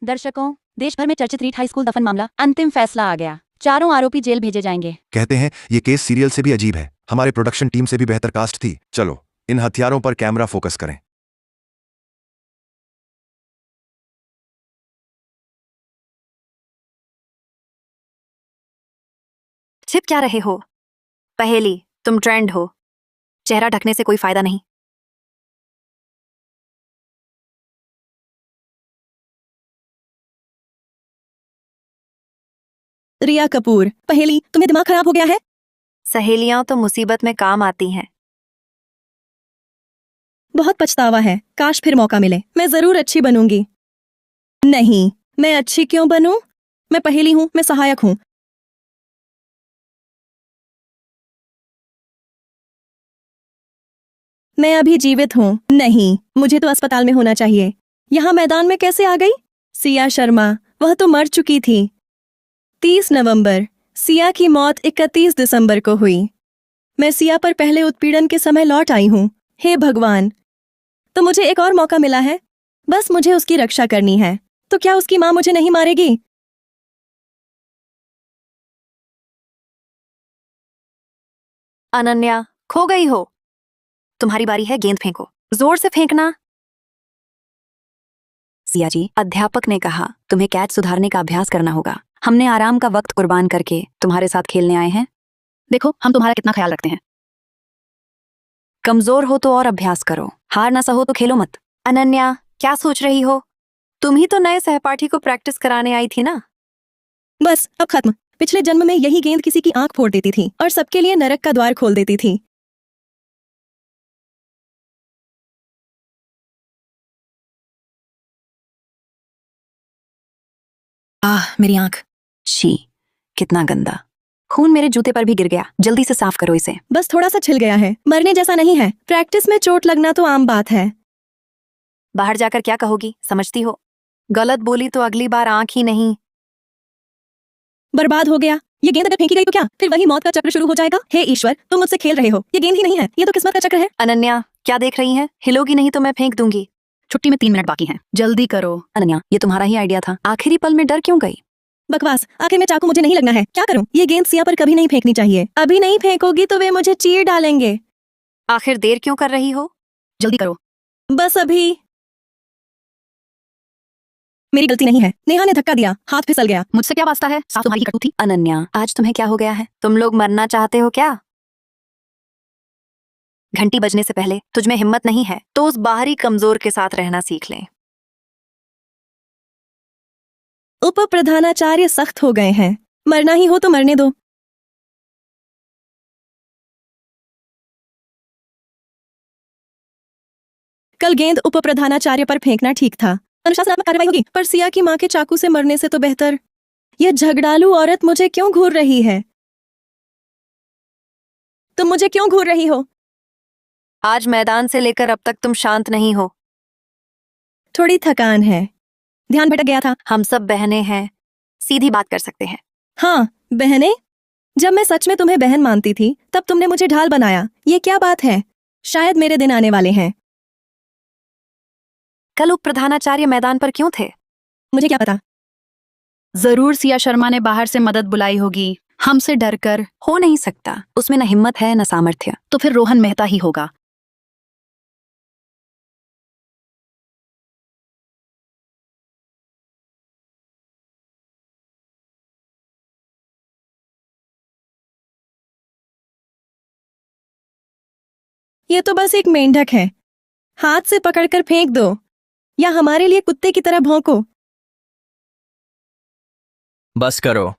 दर्शकों, देश भर में चर्चित रीट हाई स्कूल दफन मामला, अंतिम फैसला आ गया। चारों आरोपी जेल भेजे जाएंगे। कहते हैं ये केस सीरियल से भी अजीब है। हमारे प्रोडक्शन टीम से भी बेहतर कास्ट थी। चलो इन हथियारों पर कैमरा फोकस करें। छिप क्या रहे हो? पहेली, तुम ट्रेंड हो। चेहरा ढकने से कोई फायदा नहीं। रिया कपूर, पहेली, तुम्हें दिमाग खराब हो गया है? सहेलियां तो मुसीबत में काम आती हैं। बहुत पछतावा है, काश फिर मौका मिले। मैं जरूर अच्छी बनूंगी। नहीं, मैं अच्छी क्यों बनूं? मैं पहेली हूं, मैं सहायक हूं। मैं अभी जीवित हूं। नहीं, मुझे तो अस्पताल में होना चाहिए। यहाँ मैदान में कैसे आ गई? सिया शर्मा, वह तो मर चुकी थी। 30 नवंबर, सिया की मौत 31 दिसंबर को हुई। मैं सिया पर पहले उत्पीड़न के समय लौट आई हूँ। हे भगवान, तो मुझे एक और मौका मिला है। बस मुझे उसकी रक्षा करनी है। तो क्या उसकी माँ मुझे नहीं मारेगी? अनन्या, खो गई हो। तुम्हारी बारी है, गेंद फेंको। जोर से फेंकना। सिया जी, अध्यापक ने कहा तुम्हें कैच सुधारने का अभ्यास करना होगा। हमने आराम का वक्त कुर्बान करके तुम्हारे साथ खेलने आए हैं। देखो हम तुम्हारा कितना ख्याल रखते हैं। कमजोर हो तो और अभ्यास करो, हार ना सहो तो खेलो मत। अनन्या, क्या सोच रही हो? तुम ही तो नए सहपाठी को प्रैक्टिस कराने आई थी ना। बस अब खत्म। पिछले जन्म में यही गेंद किसी की आंख फोड़ देती थी और सबके लिए नरक का द्वार खोल देती थी। मेरी आंख। छी, कितना गंदा। खून मेरे जूते पर भी गिर गया। जल्दी से साफ करो इसे। बस थोड़ा सा छिल गया है, मरने जैसा नहीं है। प्रैक्टिस में चोट लगना तो आम बात है। बाहर जाकर क्या कहोगी, समझती हो? गलत बोली तो अगली बार आंख ही नहीं। बर्बाद हो गया। ये गेंद अगर फेंकी गई तो क्या फिर वही मौत का चक्र शुरू हो जाएगा? हे ईश्वर, तुम मुझसे खेल रहे हो। ये गेंद ही नहीं है, ये तो किस्मत का चक्र है। अनन्या, क्या देख रही हैं? हिलोगी नहीं तो मैं फेंक दूंगी। छुट्टी में 3 मिनट बाकी हैं, जल्दी करो। अनन्या, ये तुम्हारा ही आइडिया था। आखिरी पल में डर क्यों गई? बकवास। आखिर में चाकू मुझे नहीं लगना है। क्या करूं? ये गेंद सिया पर कभी नहीं फेंकनी चाहिए। अभी नहीं फेंकोगी तो वे मुझे चीर डालेंगे। आखिर देर क्यों कर रही हो? जल्दी करो। बस अभी। मेरी गलती नहीं है, नेहा ने धक्का दिया, हाथ फिसल गया। मुझसे क्या वास्ता है, साफ तुम्हारी कटु थी। अनन्या, आज तुम्हें क्या हो गया है? तुम लोग मरना चाहते हो क्या? घंटी बजने से पहले तुझ में हिम्मत नहीं है तो उस बाहरी कमजोर के साथ रहना सीख ले। उप प्रधानाचार्य सख्त हो गए हैं। मरना ही हो तो मरने दो। कल गेंद उप प्रधानाचार्य पर फेंकना ठीक था। अनुशासनात्मक कार्रवाई होगी, पर सिया की मां के चाकू से मरने से तो बेहतर। यह झगड़ालू औरत मुझे क्यों घूर रही है? तुम मुझे क्यों घूर रही हो? आज मैदान से लेकर अब तक तुम शांत नहीं हो। थोड़ी थकान है, ध्यान भटक गया था। हम सब बहनें हैं, सीधी बात कर सकते हैं। हाँ, बहनें। जब मैं सच में तुम्हें बहन मानती थी तब तुमने मुझे ढाल बनाया। ये क्या बात है? शायद मेरे दिन आने वाले हैं। कल उप प्रधानाचार्य मैदान पर क्यों थे? मुझे क्या पता। जरूर सिया शर्मा ने बाहर से मदद बुलाई होगी, हमसे डरकर। हो नहीं सकता, उसमें न हिम्मत है न सामर्थ्य। तो फिर रोहन मेहता ही होगा। ये तो बस एक मेंढक है। हाथ से पकड़कर फेंक दो या हमारे लिए कुत्ते की तरह भौंको। बस करो।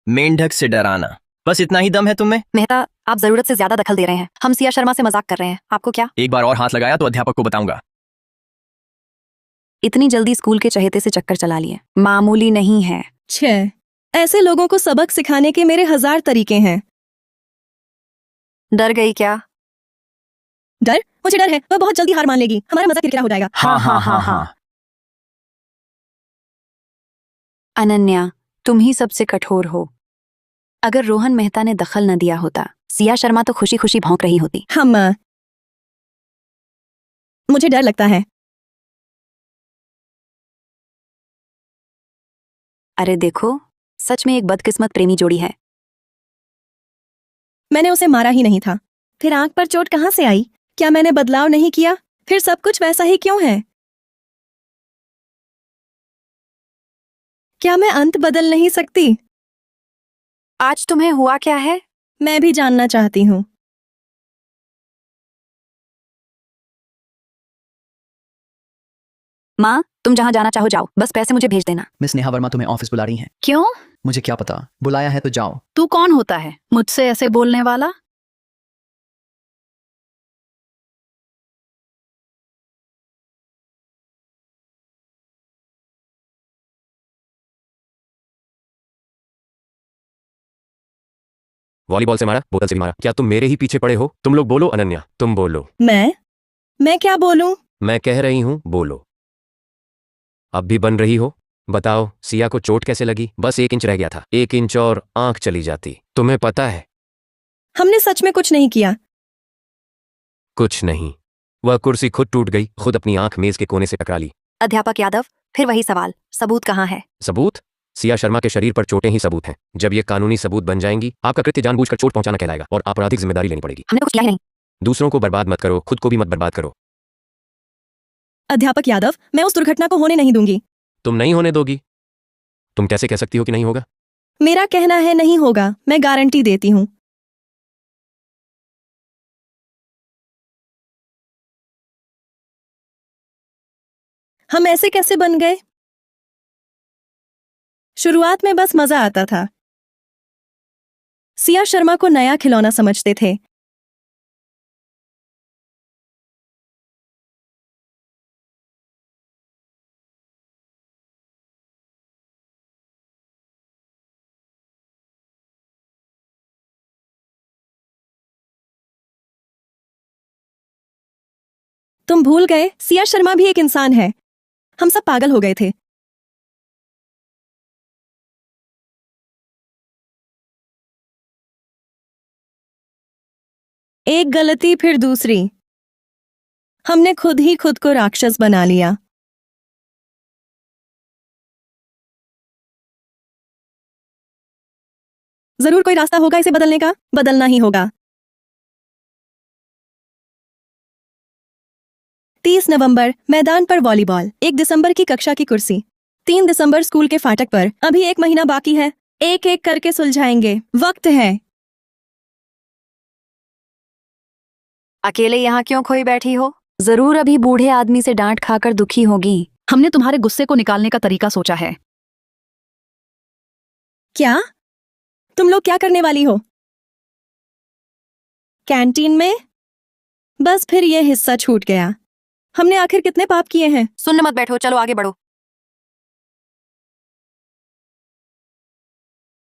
मेंढक से डराना, बस इतना ही दम है तुम्हें? मेहता, आप जरूरत से ज्यादा दखल दे रहे हैं। हम सिया शर्मा से मजाक कर रहे हैं, आपको क्या? एक बार और हाथ लगाया तो अध्यापक को बताऊंगा। इतनी जल्दी स्कूल के चहेते से चक्कर चला लिए, मामूली नहीं है। छह, ऐसे लोगों को सबक सिखाने के मेरे 1000 तरीके हैं। डर गई क्या? डर? मुझे डर है वह बहुत जल्दी हार मान लेगी, हमारा मजा किरकिरा हो जाएगा। हाँ। अनन्या, तुम ही सबसे कठोर हो। अगर रोहन मेहता ने दखल न दिया होता, सिया शर्मा तो खुशी खुशी भौंक रही होती। मुझे डर लगता है। अरे देखो, सच में एक बदकिस्मत प्रेमी जोड़ी है। मैंने उसे मारा ही नहीं था। फिर आंख पर चोट कहाँ से आई? क्या मैंने बदलाव नहीं किया? फिर सब कुछ वैसा ही क्यों है? क्या मैं अंत बदल नहीं सकती? आज तुम्हें हुआ क्या है? मैं भी जानना चाहती हूँ। माँ, तुम जहाँ जाना चाहो जाओ, बस पैसे मुझे भेज देना। मिस नेहा वर्मा तुम्हें ऑफिस बुला रही हैं। क्यों? मुझे क्या पता, बुलाया है तो जाओ। तू कौन होता है मुझसे ऐसे बोलने वाला? वॉलीबॉल से मारा, बोतल से भी मारा। क्या तुम मेरे ही पीछे पड़े हो? तुम लोग बोलो अनन्या, तुम बोलो। मैं क्या बोलूं? मैं कह रही हूं बोलो। अब भी बन रही हो? बताओ, सिया को चोट कैसे लगी? बस 1 इंच रह गया था, 1 इंच और आंख चली जाती। तुम्हें पता है? हमने सच में कुछ नहीं किया। कुछ नहीं। वह कुर्सी खुद टूट गई, खुद अपनी आंख मेज के कोने से टकरा ली। अध्यापक यादव, फिर वही सवाल, सबूत कहाँ है? सबूत? सिया शर्मा के शरीर पर चोटें ही सबूत हैं। जब ये कानूनी सबूत बन जाएंगी, आपका कृत्य जानबूझकर चोट पहुंचाना कहलाएगा और आपराधिक जिम्मेदारी लेनी पड़ेगी। हमने कुछ किया ही नहीं। दूसरों को बर्बाद मत करो, खुद को भी मत बर्बाद करो। अध्यापक यादव, मैं उस दुर्घटना को होने नहीं दूंगी। तुम नहीं होने दोगी? तुम कैसे कह सकती हो कि नहीं होगा? मेरा कहना है नहीं होगा, मैं गारंटी देती हूँ। हम ऐसे कैसे बन गए? शुरुआत में बस मजा आता था। सिया शर्मा को नया खिलौना समझते थे। तुम भूल गए, सिया शर्मा भी एक इंसान है। हम सब पागल हो गए थे। एक गलती फिर दूसरी। हमने खुद ही खुद को राक्षस बना लिया। जरूर कोई रास्ता होगा इसे बदलने का। बदलना ही होगा। 30 नवंबर मैदान पर वॉलीबॉल। 1 दिसंबर की कक्षा की कुर्सी। 3 दिसंबर स्कूल के फाटक पर। अभी 1 महीना बाकी है। एक एक करके सुलझाएंगे, वक्त है। अकेले यहाँ क्यों खोई बैठी हो? जरूर अभी बूढ़े आदमी से डांट खाकर दुखी होगी। हमने तुम्हारे गुस्से को निकालने का तरीका सोचा है। क्या? तुम लोग क्या करने वाली हो? कैंटीन में? बस फिर यह हिस्सा छूट गया। हमने आखिर कितने पाप किए हैं? सुनने मत बैठो, चलो आगे बढ़ो।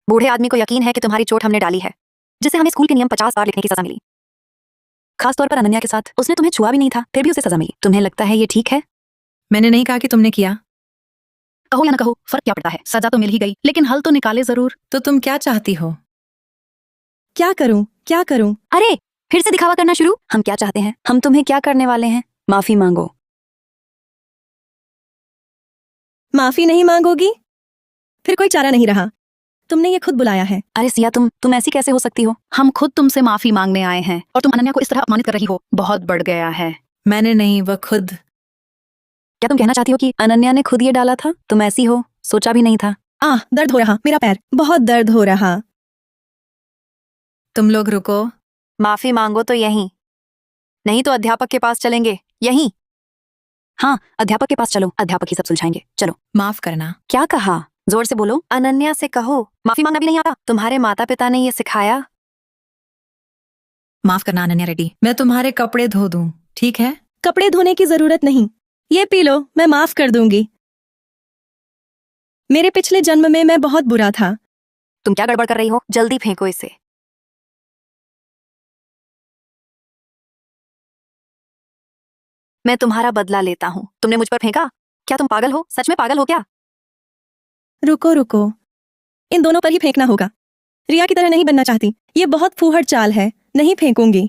बूढ़े आदमी को यकीन है कि तुम्हारी चोट हमने डाली है, जिसे हमें स्कूल के नियम 50 बार लिखने की सजा मिली। खासतौर पर अनन्या के साथ। उसने तुम्हें छुआ भी नहीं था, फिर भी उसे सजा मिली। तुम्हें लगता है ये ठीक है? मैंने नहीं कहा कि तुमने किया। कहो या ना कहो, फर्क क्या पड़ता है? सजा तो मिल ही गई, लेकिन हल तो निकाले जरूर। तो तुम क्या चाहती हो? क्या करूं? क्या करूं? अरे, फिर से दिखावा करना शुरू। हम क्या चाहते हैं? हम तुम्हें क्या करने वाले हैं? माफी मांगो। माफी नहीं मांगोगी? फिर कोई चारा नहीं रहा। तुमने ये खुद बुलाया है। अरे सिया, तुम ऐसी कैसे हो सकती हो? हम खुद तुमसे माफी मांगने आए हैं और तुम अनन्या को इस तरह अपमानित कर रही हो। बहुत बढ़ गया है। मैंने नहीं, वह खुद। क्या तुम कहना चाहती हो कि अनन्या ने खुद ये डाला था? तुम ऐसी हो, सोचा भी नहीं था। दर्द हो रहा, मेरा पैर बहुत दर्द हो रहा। तुम लोग रुको। माफी मांगो तो यहीं, नहीं तो अध्यापक के पास चलेंगे। यहीं? हाँ, अध्यापक के पास चलो, अध्यापक ही सब सुलझाएंगे। चलो। माफ करना। क्या कहा? जोर से बोलो। अनन्या से कहो माफी मांगना भी नहीं आता। तुम्हारे माता पिता ने ये सिखाया? माफ करना अनन्या रेड्डी। मैं तुम्हारे कपड़े धो दूं, ठीक है? कपड़े धोने की जरूरत नहीं। ये पी लो, मैं माफ कर दूंगी। मेरे पिछले जन्म में मैं बहुत बुरा था। तुम क्या गड़बड़ कर रही हो? जल्दी फेंको इसे। मैं तुम्हारा बदला लेता हूँ। तुमने मुझ पर फेंका। क्या तुम पागल हो? सच में पागल हो क्या? रुको रुको, इन दोनों पर ही फेंकना होगा। रिया की तरह नहीं बनना चाहती। ये बहुत फूहड़ चाल है। नहीं फेंकूंगी।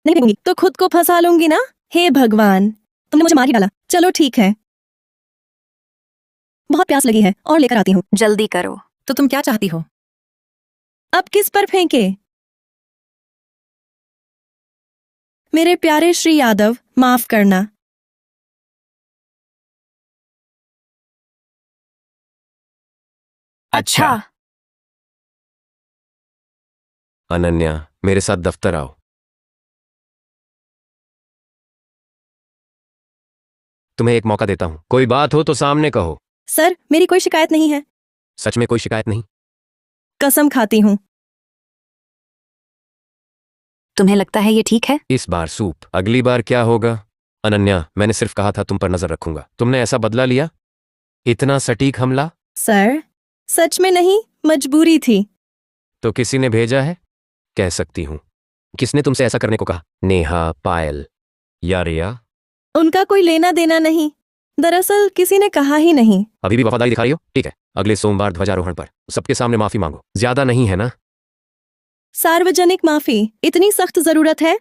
नहीं फेंकूंगी तो खुद को फंसा लूंगी ना। हे भगवान, तुमने मुझे मार ही डाला। चलो ठीक है। बहुत प्यास लगी है और लेकर आती हूँ। जल्दी करो। तो तुम क्या चाहती हो? अब किस पर फेंके? मेरे प्यारे श्री यादव, माफ करना। अच्छा। अनन्या, मेरे साथ दफ्तर आओ। तुम्हें एक मौका देता हूं, कोई बात हो तो सामने कहो। सर, मेरी कोई शिकायत नहीं है। सच में कोई शिकायत नहीं? कसम खाती हूँ। तुम्हें लगता है ये ठीक है? इस बार सूप, अगली बार क्या होगा? अनन्या, मैंने सिर्फ कहा था तुम पर नजर रखूंगा, तुमने ऐसा बदला लिया? इतना सटीक हमला? सर, सच में नहीं, मजबूरी थी। तो किसी ने भेजा है? कह सकती हूं। किसने तुमसे ऐसा करने को कहा? नेहा, पायल या रिया? उनका कोई लेना देना नहीं। दरअसल किसी ने कहा ही नहीं। अभी भी वफादारी दिखा रही हो? ठीक है, अगले सोमवार ध्वजारोहण पर सबके सामने माफी मांगो। ज्यादा नहीं है ना? सार्वजनिक माफी इतनी सख्त जरूरत है?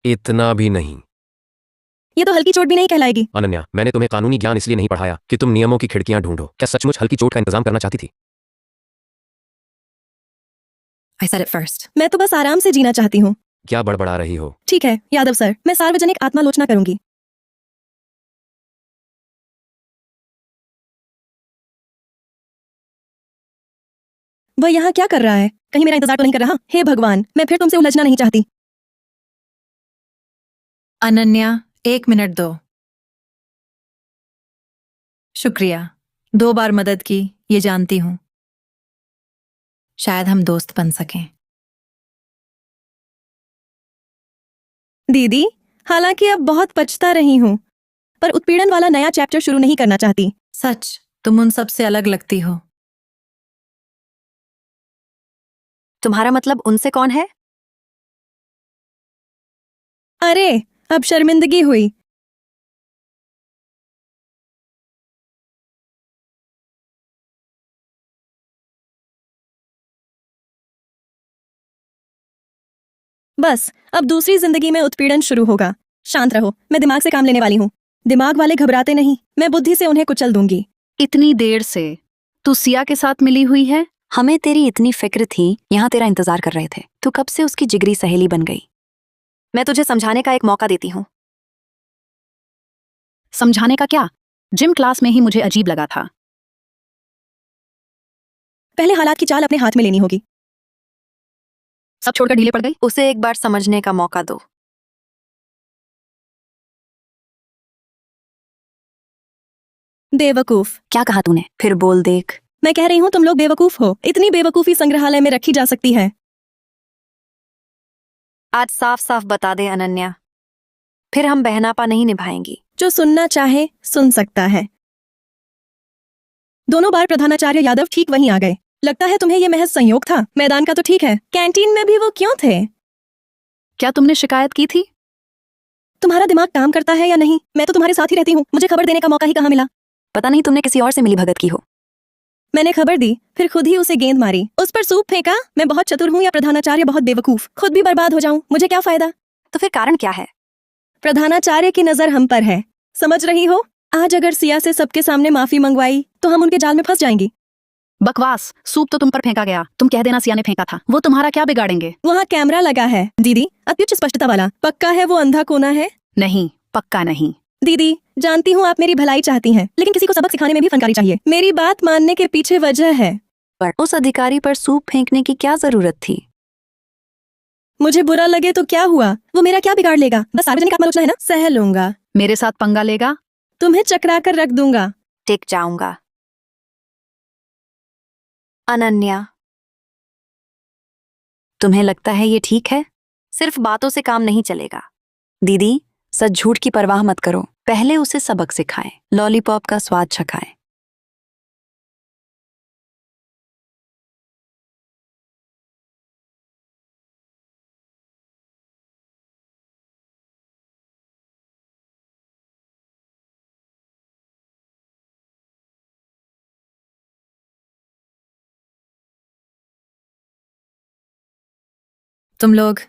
इतना भी नहीं। ये तो हल्की चोट भी नहीं कहलाएगी। अनन्या, मैंने तुम्हें कानूनी ज्ञान इसलिए नहीं पढ़ाया कि तुम नियमों की खिड़कियां ढूंढो। क्या सचमुच हल्की चोट का इंतजाम करना चाहती थी? I said it first. मैं तो बस आराम से जीना चाहती हूँ। क्या बड़बड़ा रही हो? ठीक है यादव सर, मैं सार्वजनिक आत्मालोचना करूंगी। वह यहाँ क्या कर रहा है? कहीं मेरा इंतजार तो नहीं कर रहा? हे भगवान, मैं फिर तुमसे उलझना नहीं चाहती। अनन्या, 1 मिनट दो। शुक्रिया। 2 बार मदद की, ये जानती हूं। शायद हम दोस्त बन सकें। दीदी, हालांकि अब बहुत पछता रही हूँ, पर उत्पीड़न वाला नया चैप्टर शुरू नहीं करना चाहती। सच, तुम उन सब से अलग लगती हो। तुम्हारा मतलब उनसे कौन है? अरे, अब शर्मिंदगी हुई। बस, अब दूसरी जिंदगी में उत्पीड़न शुरू होगा। शांत रहो, मैं दिमाग से काम लेने वाली हूँ। दिमाग वाले घबराते नहीं, मैं बुद्धि से उन्हें कुचल दूंगी। इतनी देर से तू सिया के साथ मिली हुई है? हमें तेरी इतनी फिक्र थी, यहाँ तेरा इंतजार कर रहे थे। तू कब से उसकी जिगरी सहेली बन गई। मैं तुझे समझाने का एक मौका देती हूँ। समझाने का क्या? जिम क्लास में ही मुझे अजीब लगा था। पहले हालात की चाल अपने हाथ में लेनी होगी। सब छोड़कर ढीले पड़ गई। उसे एक बार समझने का मौका दो। बेवकूफ। क्या कहा तूने? फिर बोल देख। मैं कह रही हूँ तुम लोग बेवकूफ हो। इतनी बेवकूफी संग्रहालय में रखी जा सकती है। आज साफ साफ बता दे अनन्या, फिर हम बहनापा नहीं निभाएंगी। जो सुनना चाहे सुन सकता है। दोनों बार प्रधानाचार्य यादव ठीक वहीं आ गए। लगता है तुम्हें यह महज संयोग था। मैदान का तो ठीक है, कैंटीन में भी वो क्यों थे? क्या तुमने शिकायत की थी? तुम्हारा दिमाग काम करता है या नहीं? मैं तो तुम्हारे साथ ही रहती हूँ, मुझे खबर देने का मौका ही कहाँ मिला? पता नहीं तुमने किसी और से मिली भगत की हो। मैंने खबर दी, फिर खुद ही उसे गेंद मारी, उस पर सूप फेंका। मैं बहुत चतुर हूँ या प्रधानाचार्य बहुत बेवकूफ? खुद भी बर्बाद हो जाऊं, मुझे क्या फायदा? तो फिर कारण क्या है? प्रधानाचार्य की नजर हम पर है, समझ रही हो? आज अगर सिया से सबके सामने माफी मंगवाई तो हम उनके जाल में फंस जाएंगी। बकवास। सूप तो तुम पर फेंका गया, तुम कह देना सिया ने फेंका था। वो तुम्हारा क्या बिगाड़ेंगे? वहाँ कैमरा लगा है दीदी, अत्युच्च स्पष्टता वाला। पक्का है वो अंधा कोना है? नहीं, पक्का नहीं। दीदी, जानती हूँ आप मेरी भलाई चाहती हैं, लेकिन किसी को सबक सिखाने में भी फनकारी चाहिए। मेरी बात मानने के पीछे वजह है। पर उस अधिकारी पर सूप फेंकने की क्या जरूरत थी? मुझे बुरा लगे तो क्या हुआ? वो मेरा क्या बिगाड़ लेगा? बस सार्वजनिक आत्मालोचना है ना, सह लूंगा। मेरे साथ पंगा लेगा? तुम्हें चकरा कर रख दूंगा। टिक जाऊंगा। अनन्या, तुम्हें लगता है ये ठीक है? सिर्फ बातों से काम नहीं चलेगा। दीदी, सच झूठ की परवाह मत करो, पहले उसे सबक सिखाएं, लॉलीपॉप का स्वाद चखाएं। तुम लोग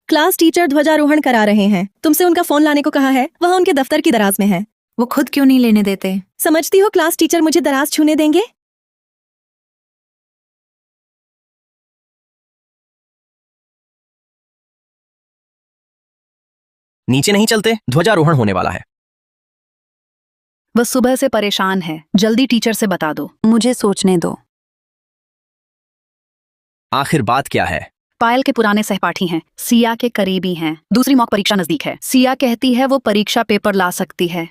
क्लास टीचर ध्वजारोहण करा रहे हैं, तुमसे उनका फोन लाने को कहा है। वह उनके दफ्तर की दराज में है। वो खुद क्यों नहीं लेने देते? समझती हो क्लास टीचर मुझे दराज छूने देंगे? नीचे नहीं चलते, ध्वजारोहण होने वाला है। वह सुबह से परेशान है, जल्दी टीचर से बता दो। मुझे सोचने दो। आखिर बात क्या है? पायल के पुराने सहपाठी हैं, सिया के करीबी हैं। दूसरी मॉक परीक्षा नजदीक है। सिया कहती है वो परीक्षा पेपर ला सकती है।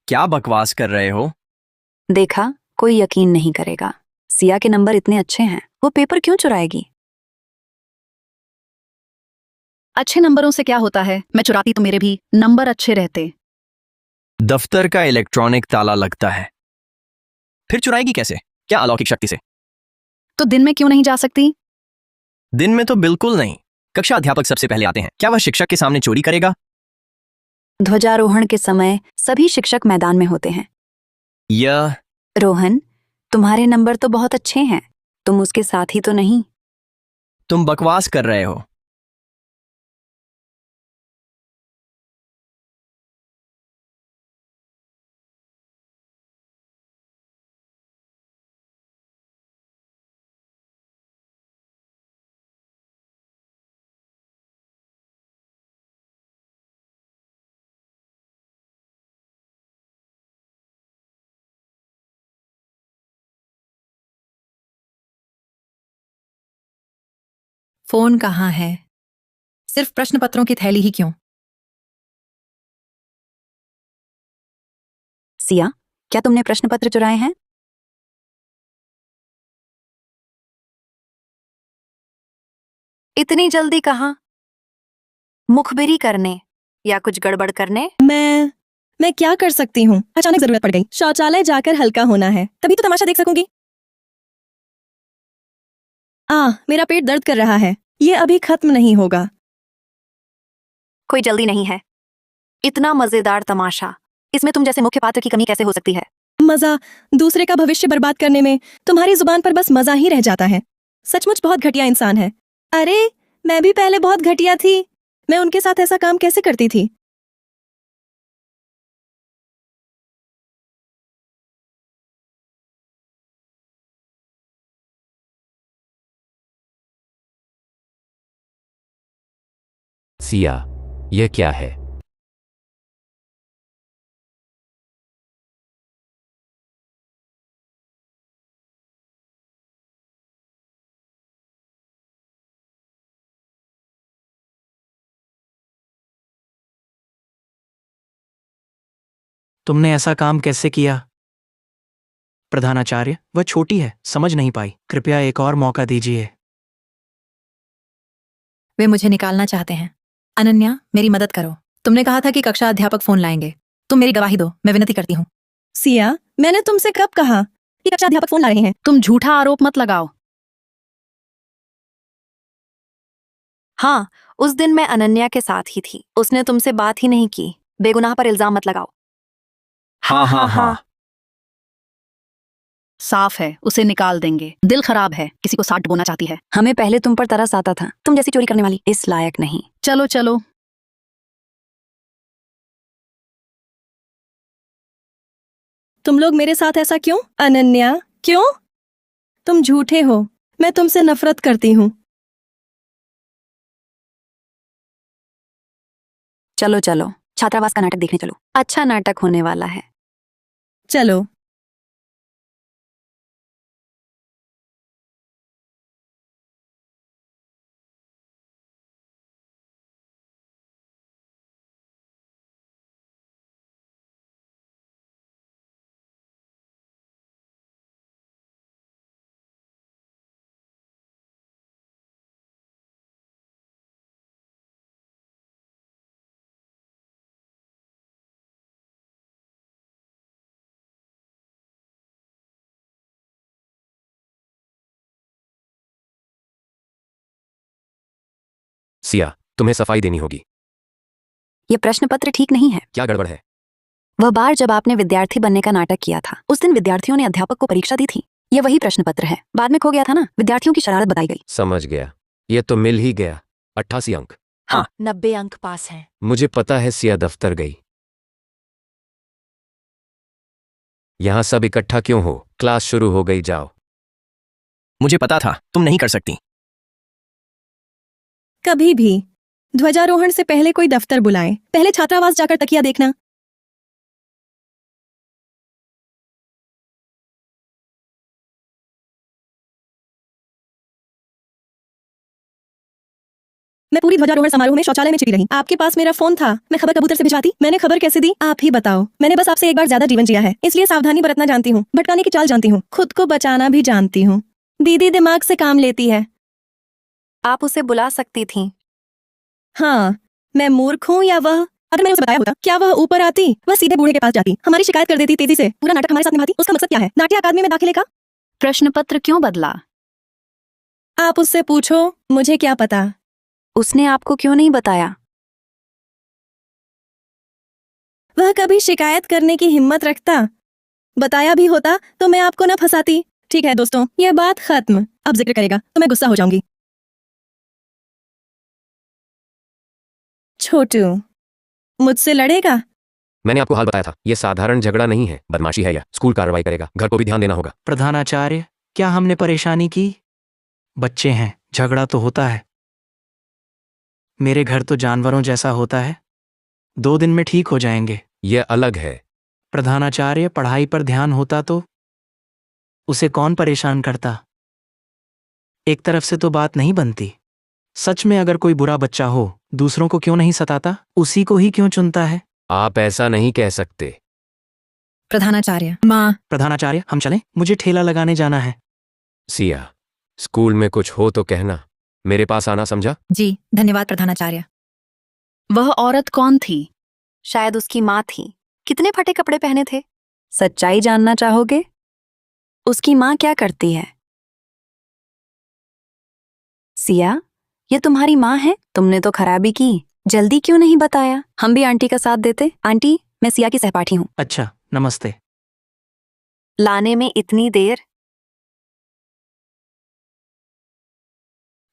क्या बकवास कर रहे हो? देखा, कोई यकीन नहीं करेगा। सिया के नंबर इतने अच्छे हैं, वो पेपर क्यों चुराएगी? अच्छे नंबरों से क्या होता है? मैं चुराती तो मेरे भी नंबर अच्छे रहते। दफ्तर का इलेक्ट्रॉनिक ताला लगता है, फिर चुराएगी कैसे? क्या अलौकिक शक्ति से? तो दिन में क्यों नहीं जा सकती? दिन में तो बिल्कुल नहीं। कक्षा अध्यापक सबसे पहले आते हैं। क्या वह शिक्षक के सामने चोरी करेगा? ध्वजारोहण के समय सभी शिक्षक मैदान में होते हैं। यह रोहन, तुम्हारे नंबर तो बहुत अच्छे हैं, तुम उसके साथ ही तो नहीं। तुम बकवास कर रहे हो। फोन कहाँ है? सिर्फ प्रश्न पत्रों की थैली ही क्यों? सिया, क्या तुमने प्रश्न पत्र चुराए हैं? इतनी जल्दी कहाँ? मुखबिरी करने या कुछ गड़बड़ करने? मैं क्या कर सकती हूँ? अचानक जरूरत पड़ गई, शौचालय जाकर हल्का होना है, तभी तो तमाशा देख सकूंगी। मेरा पेट दर्द कर रहा है, ये अभी खत्म नहीं होगा। कोई जल्दी नहीं है। इतना मजेदार तमाशा, इसमें तुम जैसे मुख्य पात्र की कमी कैसे हो सकती है? मजा, दूसरे का भविष्य बर्बाद करने में तुम्हारी जुबान पर बस मजा ही रह जाता है। सचमुच बहुत घटिया इंसान है। अरे, मैं भी पहले बहुत घटिया थी। मैं उनके साथ ऐसा काम कैसे करती थी? सिया, यह क्या है? तुमने ऐसा काम कैसे किया? प्रधानाचार्य, वह छोटी है, समझ नहीं पाई। कृपया एक और मौका दीजिए। वे मुझे निकालना चाहते हैं। अनन्या, मेरी मदद करो। तुमने कहा था कि कक्षा अध्यापक फोन लाएंगे। तुम मेरी गवाही दो, मैं विनती करती हूँ। सिया, मैंने तुमसे कब कहा कि कक्षा अध्यापक फोन ला रहे हैं? तुम झूठा आरोप मत लगाओ। हाँ, उस दिन मैं अनन्या के साथ ही थी। उसने तुमसे बात ही नहीं की। बेगुनाह पर इल्जाम मत लगाओ। हाँ। साफ है, उसे निकाल देंगे। दिल खराब है, किसी को साथ डुबोना चाहती है। हमें पहले तुम पर तरस आता था। तुम जैसी चोरी करने वाली इस लायक नहीं। चलो चलो। तुम लोग मेरे साथ ऐसा क्यों? अनन्या, क्यों? तुम झूठे हो। मैं तुमसे नफरत करती हूँ। चलो चलो, छात्रावास का नाटक देखने चलो। अच्छा नाटक होने वाला है। चलो। सिया, तुम्हें सफाई देनी होगी। ये प्रश्न पत्र ठीक नहीं है। क्या गड़बड़ है? वह बार जब आपने विद्यार्थी बनने का नाटक किया था, उस दिन विद्यार्थियों ने अध्यापक को परीक्षा दी थी। ये वही प्रश्न पत्र है। बाद में खो गया था ना, विद्यार्थियों की शरारत बताई गई। समझ गया। यह तो मिल ही गया। 88 अंक। हाँ। 90 अंक पास हैं। मुझे पता है सिया दफ्तर गई। यहां सब इकट्ठा क्यों हो? क्लास शुरू हो गई, जाओ। मुझे पता था तुम नहीं कर सकती। कभी भी ध्वजारोहण से पहले कोई दफ्तर बुलाए, पहले छात्रावास जाकर तकिया देखना। मैं पूरी ध्वजारोहण समारोह में शौचालय में छिपी रही। आपके पास मेरा फोन था, मैं खबर कबूतर से भिजवाती। मैंने खबर कैसे दी, आप ही बताओ। मैंने बस आपसे एक बार ज्यादा जीवन जिया है, इसलिए सावधानी बरतना जानती हूँ, भटकाने की चाल जानती हूँ, खुद को बचाना भी जानती हूँ। दीदी दिमाग से काम लेती है। आप उसे बुला सकती थीं। हाँ, मैं मूर्ख हूँ या वह? अगर मैंने उसे बताया होता, क्या वह ऊपर आती? वह सीधे बूढ़े के पास जाती, हमारी शिकायत कर देती तेजी से, पूरा नाटक हमारे साथ निभाती। उसका मकसद क्या है? नाट्य अकादमी में दाखिले का? प्रश्न पत्र क्यों बदला? आप उससे पूछो, मुझे क्या पता। उसने आपको क्यों नहीं बताया? वह कभी शिकायत करने की हिम्मत रखता? बताया भी होता तो मैं आपको न फंसाती। ठीक है दोस्तों, यह बात खत्म। अब जिक्र करेगा तो मैं गुस्सा हो जाऊंगी। छोटू, मुझसे लड़ेगा? मैंने आपको हाल बताया था, यह साधारण झगड़ा नहीं है, बदमाशी है। यह स्कूल कार्रवाई करेगा, घर को भी ध्यान देना होगा। प्रधानाचार्य, क्या हमने परेशानी की? बच्चे हैं, झगड़ा तो होता है। मेरे घर तो जानवरों जैसा होता है, 2 दिन में ठीक हो जाएंगे। यह अलग है। प्रधानाचार्य, पढ़ाई पर ध्यान होता तो उसे कौन परेशान करता? एक तरफ से तो बात नहीं बनती। सच में अगर कोई बुरा बच्चा हो, दूसरों को क्यों नहीं सताता? उसी को ही क्यों चुनता है? आप ऐसा नहीं कह सकते। प्रधानाचार्य, माँ। प्रधानाचार्य, हम चलें? मुझे ठेला लगाने जाना है। सिया, स्कूल में कुछ हो तो कहना, मेरे पास आना, समझा? जी धन्यवाद प्रधानाचार्य। वह औरत कौन थी? शायद उसकी माँ थी। कितने फटे कपड़े पहने थे? सच्चाई जानना चाहोगे? उसकी माँ क्या करती है? सिया, ये तुम्हारी माँ है? तुमने तो खराबी की, जल्दी क्यों नहीं बताया? हम भी आंटी का साथ देते। आंटी, मैं सिया की सहपाठी हूँ। अच्छा, नमस्ते। लाने में इतनी देर?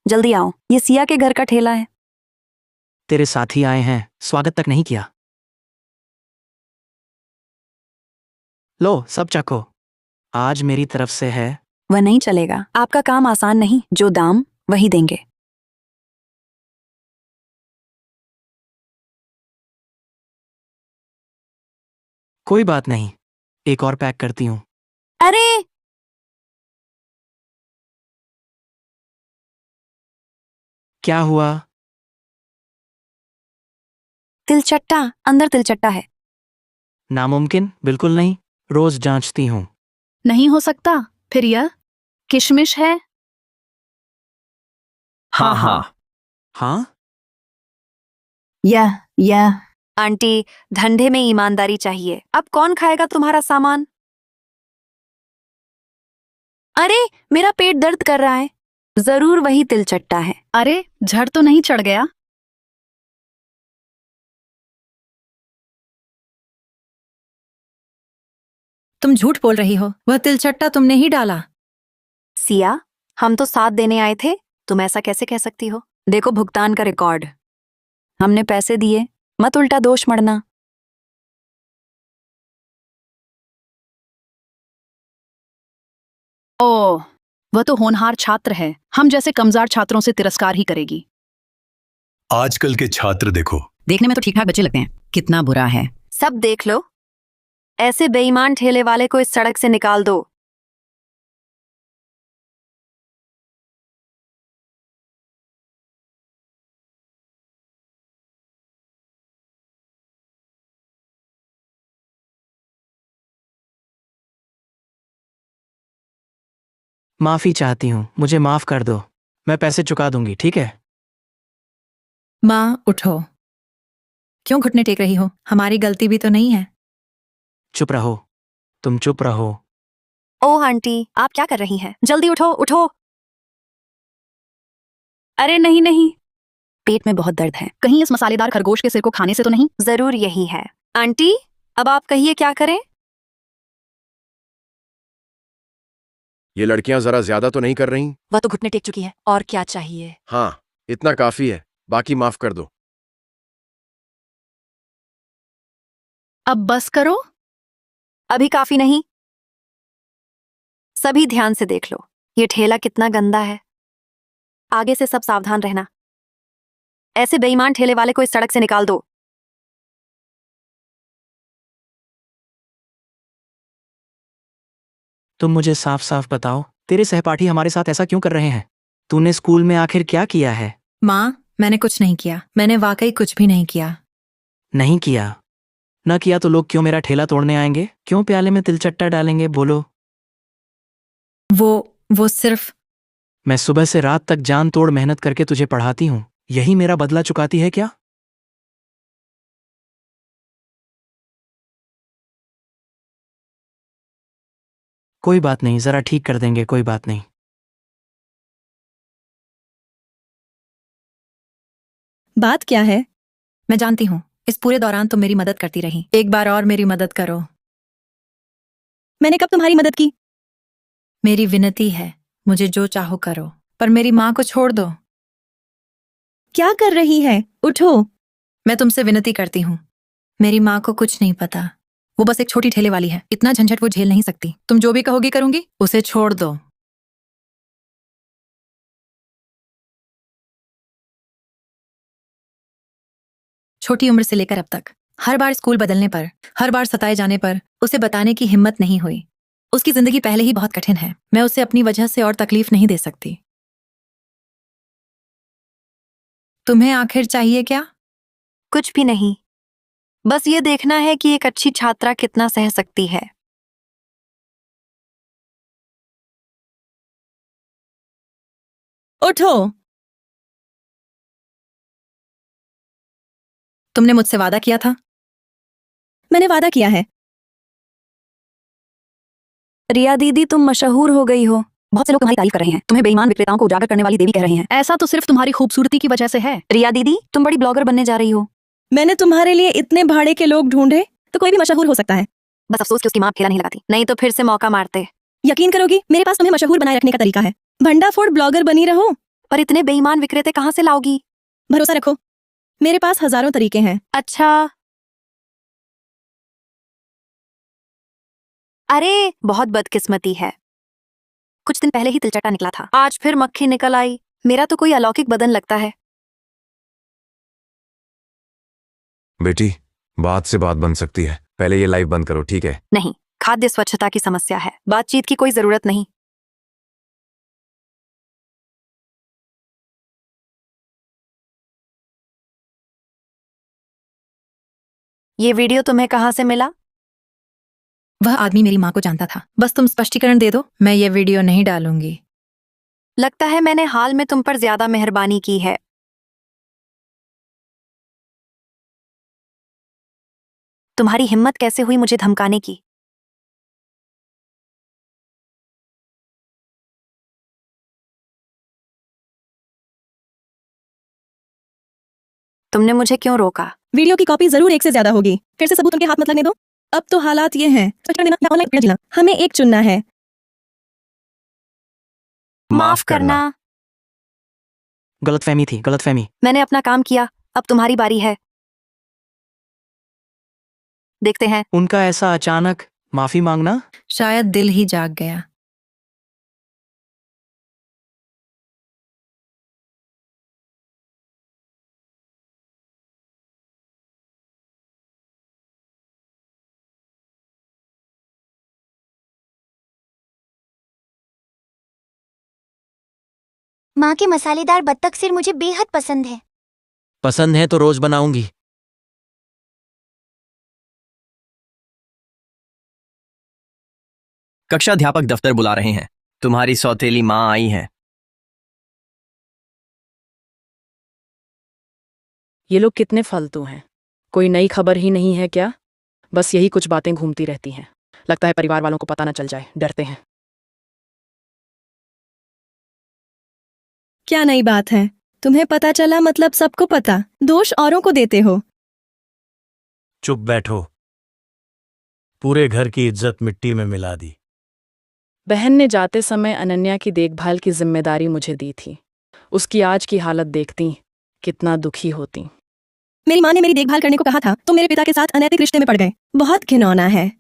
जल्दी आओ, ये सिया के घर का ठेला है। तेरे साथी आए हैं, स्वागत तक नहीं किया। लो, सब चखो। आज मेरी तरफ से है। वह नहीं चलेगा, आपका काम आसान नहीं, जो दाम वही देंगे। कोई बात नहीं, एक और पैक करती हूँ। अरे क्या हुआ? तिलचट्टा, अंदर तिलचट्टा है। नामुमकिन, बिल्कुल नहीं। रोज जांचती हूँ। नहीं हो सकता। फिर यह किशमिश है? हाँ हाँ। हाँ? यह आंटी, धंधे में ईमानदारी चाहिए। अब कौन खाएगा तुम्हारा सामान? अरे, मेरा पेट दर्द कर रहा है। जरूर वही तिलचट्टा है। अरे, झड़ तो नहीं चढ़ गया? तुम झूठ बोल रही हो, वह तिलचट्टा तुमने ही डाला। सिया, हम तो साथ देने आए थे, तुम ऐसा कैसे कह सकती हो? देखो भुगतान का रिकॉर्ड। हमने पैसे दिए, मत उल्टा दोष मढ़ना। ओह, वह तो होनहार छात्र है, हम जैसे कमजार छात्रों से तिरस्कार ही करेगी। आजकल के छात्र देखो। देखने में तो ठीक ठाक बच्चे लगते हैं, कितना बुरा है। सब देख लो। ऐसे बेईमान ठेले वाले को इस सड़क से निकाल दो। माफी चाहती हूँ, मुझे माफ कर दो। मैं पैसे चुका दूंगी, ठीक है? माँ, उठो। क्यों घुटने टेक रही हो? हमारी गलती भी तो नहीं है। चुप रहो, तुम चुप रहो। ओह आंटी, आप क्या कर रही हैं? जल्दी उठो, उठो। अरे नहीं नहीं, पेट में बहुत दर्द है। कहीं इस मसालेदार खरगोश के सिर को खाने से तो नहीं? जरूर यही है। आंटी, अब आप कहिए क्या करें? ये लड़कियां जरा ज्यादा तो नहीं कर रही? वह तो घुटने टेक चुकी है, और क्या चाहिए? हाँ, इतना काफी है। बाकी माफ कर दो। अब बस करो। अभी काफी नहीं। सभी ध्यान से देख लो, ये ठेला कितना गंदा है। आगे से सब सावधान रहना। ऐसे बेईमान ठेले वाले को इस सड़क से निकाल दो। तुम मुझे साफ साफ बताओ, तेरे सहपाठी हमारे साथ ऐसा क्यों कर रहे हैं? तूने स्कूल में आखिर क्या किया है? माँ, मैंने कुछ नहीं किया। मैंने वाकई कुछ भी नहीं किया। नहीं किया? न किया तो लोग क्यों मेरा ठेला तोड़ने आएंगे? क्यों प्याले में तिलचट्टा डालेंगे? बोलो। वो सिर्फ मैं सुबह से रात तक जान तोड़ मेहनत करके तुझे पढ़ाती हूँ, यही मेरा बदला चुकाती है क्या? कोई बात नहीं, जरा ठीक कर देंगे, कोई बात नहीं। बात क्या है? मैं जानती हूँ, इस पूरे दौरान तुम मेरी मदद करती रही। एक बार और मेरी मदद करो। मैंने कब तुम्हारी मदद की? मेरी विनती है, मुझे जो चाहो करो, पर मेरी माँ को छोड़ दो। क्या कर रही है? उठो। मैं तुमसे विनती करती हूँ। मेरी माँ को कुछ नहीं पता। वो बस एक छोटी ठेले वाली है। इतना झंझट वो झेल नहीं सकती। तुम जो भी कहोगी करूंगी। उसे छोड़ दो। छोटी उम्र से लेकर अब तक हर बार स्कूल बदलने पर, हर बार सताए जाने पर उसे बताने की हिम्मत नहीं हुई। उसकी जिंदगी पहले ही बहुत कठिन है। मैं उसे अपनी वजह से और तकलीफ नहीं दे सकती। तुम्हें आखिर चाहिए क्या? कुछ भी नहीं, बस ये देखना है कि एक अच्छी छात्रा कितना सह सकती है। उठो। तुमने मुझसे वादा किया था। मैंने वादा किया है। रिया दीदी, तुम मशहूर हो गई हो। बहुत से लोग तुम्हारी तारीफ कर रहे हैं। तुम्हें बेईमान विक्रेताओं को उजागर करने वाली देवी कह रहे हैं। ऐसा तो सिर्फ तुम्हारी खूबसूरती की वजह से है। रिया दीदी, तुम बड़ी ब्लॉगर बनने जा रही हो। मैंने तुम्हारे लिए इतने भाड़े के लोग ढूंढे तो कोई भी मशहूर हो सकता है। बस अफसोस कि उसकी माँ ठेला नहीं लगाती, नहीं तो फिर से मौका मारते। यकीन करोगी, मेरे पास तुम्हें मशहूर बनाए रखने का तरीका है। भंडाफोड़ ब्लॉगर बनी रहो। पर इतने बेईमान विक्रेते कहाँ से लाओगी? भरोसा रखो, मेरे पास हजारों तरीके हैं। अच्छा, अरे बहुत बदकिस्मती है। कुछ दिन पहले ही तिलचट्टा निकला था, आज फिर मक्खी निकल आई। मेरा तो कोई अलौकिक बदन लगता है। बेटी, बात से बात बन सकती है, पहले ये लाइव बंद करो, ठीक है? नहीं, खाद्य स्वच्छता की समस्या है, बातचीत की कोई जरूरत नहीं। ये वीडियो तुम्हें कहाँ से मिला? वह आदमी मेरी माँ को जानता था। बस तुम स्पष्टीकरण दे दो, मैं ये वीडियो नहीं डालूंगी। लगता है मैंने हाल में तुम पर ज्यादा मेहरबानी की है। तुम्हारी हिम्मत कैसे हुई मुझे धमकाने की? तुमने मुझे क्यों रोका? वीडियो की कॉपी जरूर एक से ज्यादा होगी। फिर से सबूत उनके हाथ मत लगने दो। अब तो हालात ये हैं, स्पष्टीकरण देना या ऑनलाइन वीडियो देना, हमें एक चुनना है। माफ करना। गलतफहमी थी, गलतफहमी। मैंने अपना काम किया, अब तुम्हारी बारी है। देखते हैं। उनका ऐसा अचानक माफी मांगना? शायद दिल ही जाग गया। माँ के मसालेदार बत्तख सिर मुझे बेहद पसंद है। पसंद है तो रोज बनाऊंगी। कक्षा अध्यापक दफ्तर बुला रहे हैं। तुम्हारी सौतेली माँ आई है। ये लोग कितने फालतू हैं। कोई नई खबर ही नहीं है क्या? बस यही कुछ बातें घूमती रहती हैं। लगता है परिवार वालों को पता न चल जाए, डरते हैं। क्या नई बात है? तुम्हें पता चला मतलब सबको पता। दोष औरों को देते हो। चुप बैठो। पूरे घर की इज्जत मिट्टी में मिला दी। बहन ने जाते समय अनन्या की देखभाल की जिम्मेदारी मुझे दी थी। उसकी आज की हालत देखती कितना दुखी होती। मेरी माँ ने मेरी देखभाल करने को कहा था, तुम मेरे पिता के साथ अनैतिक रिश्ते में पड़ गए। बहुत घिनौना है।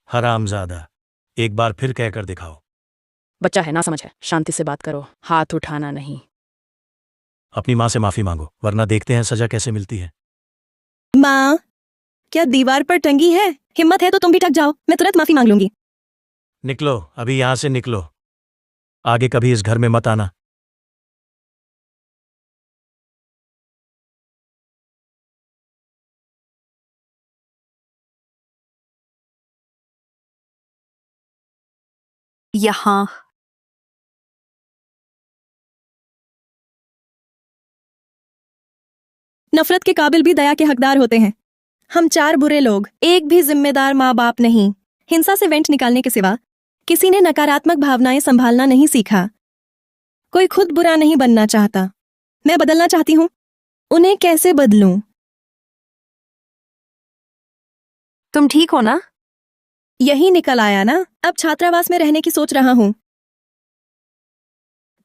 हरामजादा, एक बार फिर कहकर दिखाओ। बच्चा है, ना समझ है, शांति से बात करो, हाथ उठाना नहीं। अपनी माँ से माफी मांगो, वरना देखते हैं सजा कैसे मिलती है। माँ, क्या दीवार पर टंगी है? हिम्मत है तो तुम भी टक जाओ, मैं तुरंत माफी मांग लूंगी। निकलो, अभी यहां से निकलो। आगे कभी इस घर में मत आना। यहाँ नफरत के काबिल भी दया के हकदार होते हैं। हम 4 बुरे लोग, एक भी जिम्मेदार माँ बाप नहीं। हिंसा से वेंट निकालने के सिवा किसी ने नकारात्मक भावनाएं संभालना नहीं सीखा। कोई खुद बुरा नहीं बनना चाहता। मैं बदलना चाहती हूँ। उन्हें कैसे बदलूं? तुम ठीक हो ना? यही निकल आया ना। अब छात्रावास में रहने की सोच रहा हूँ।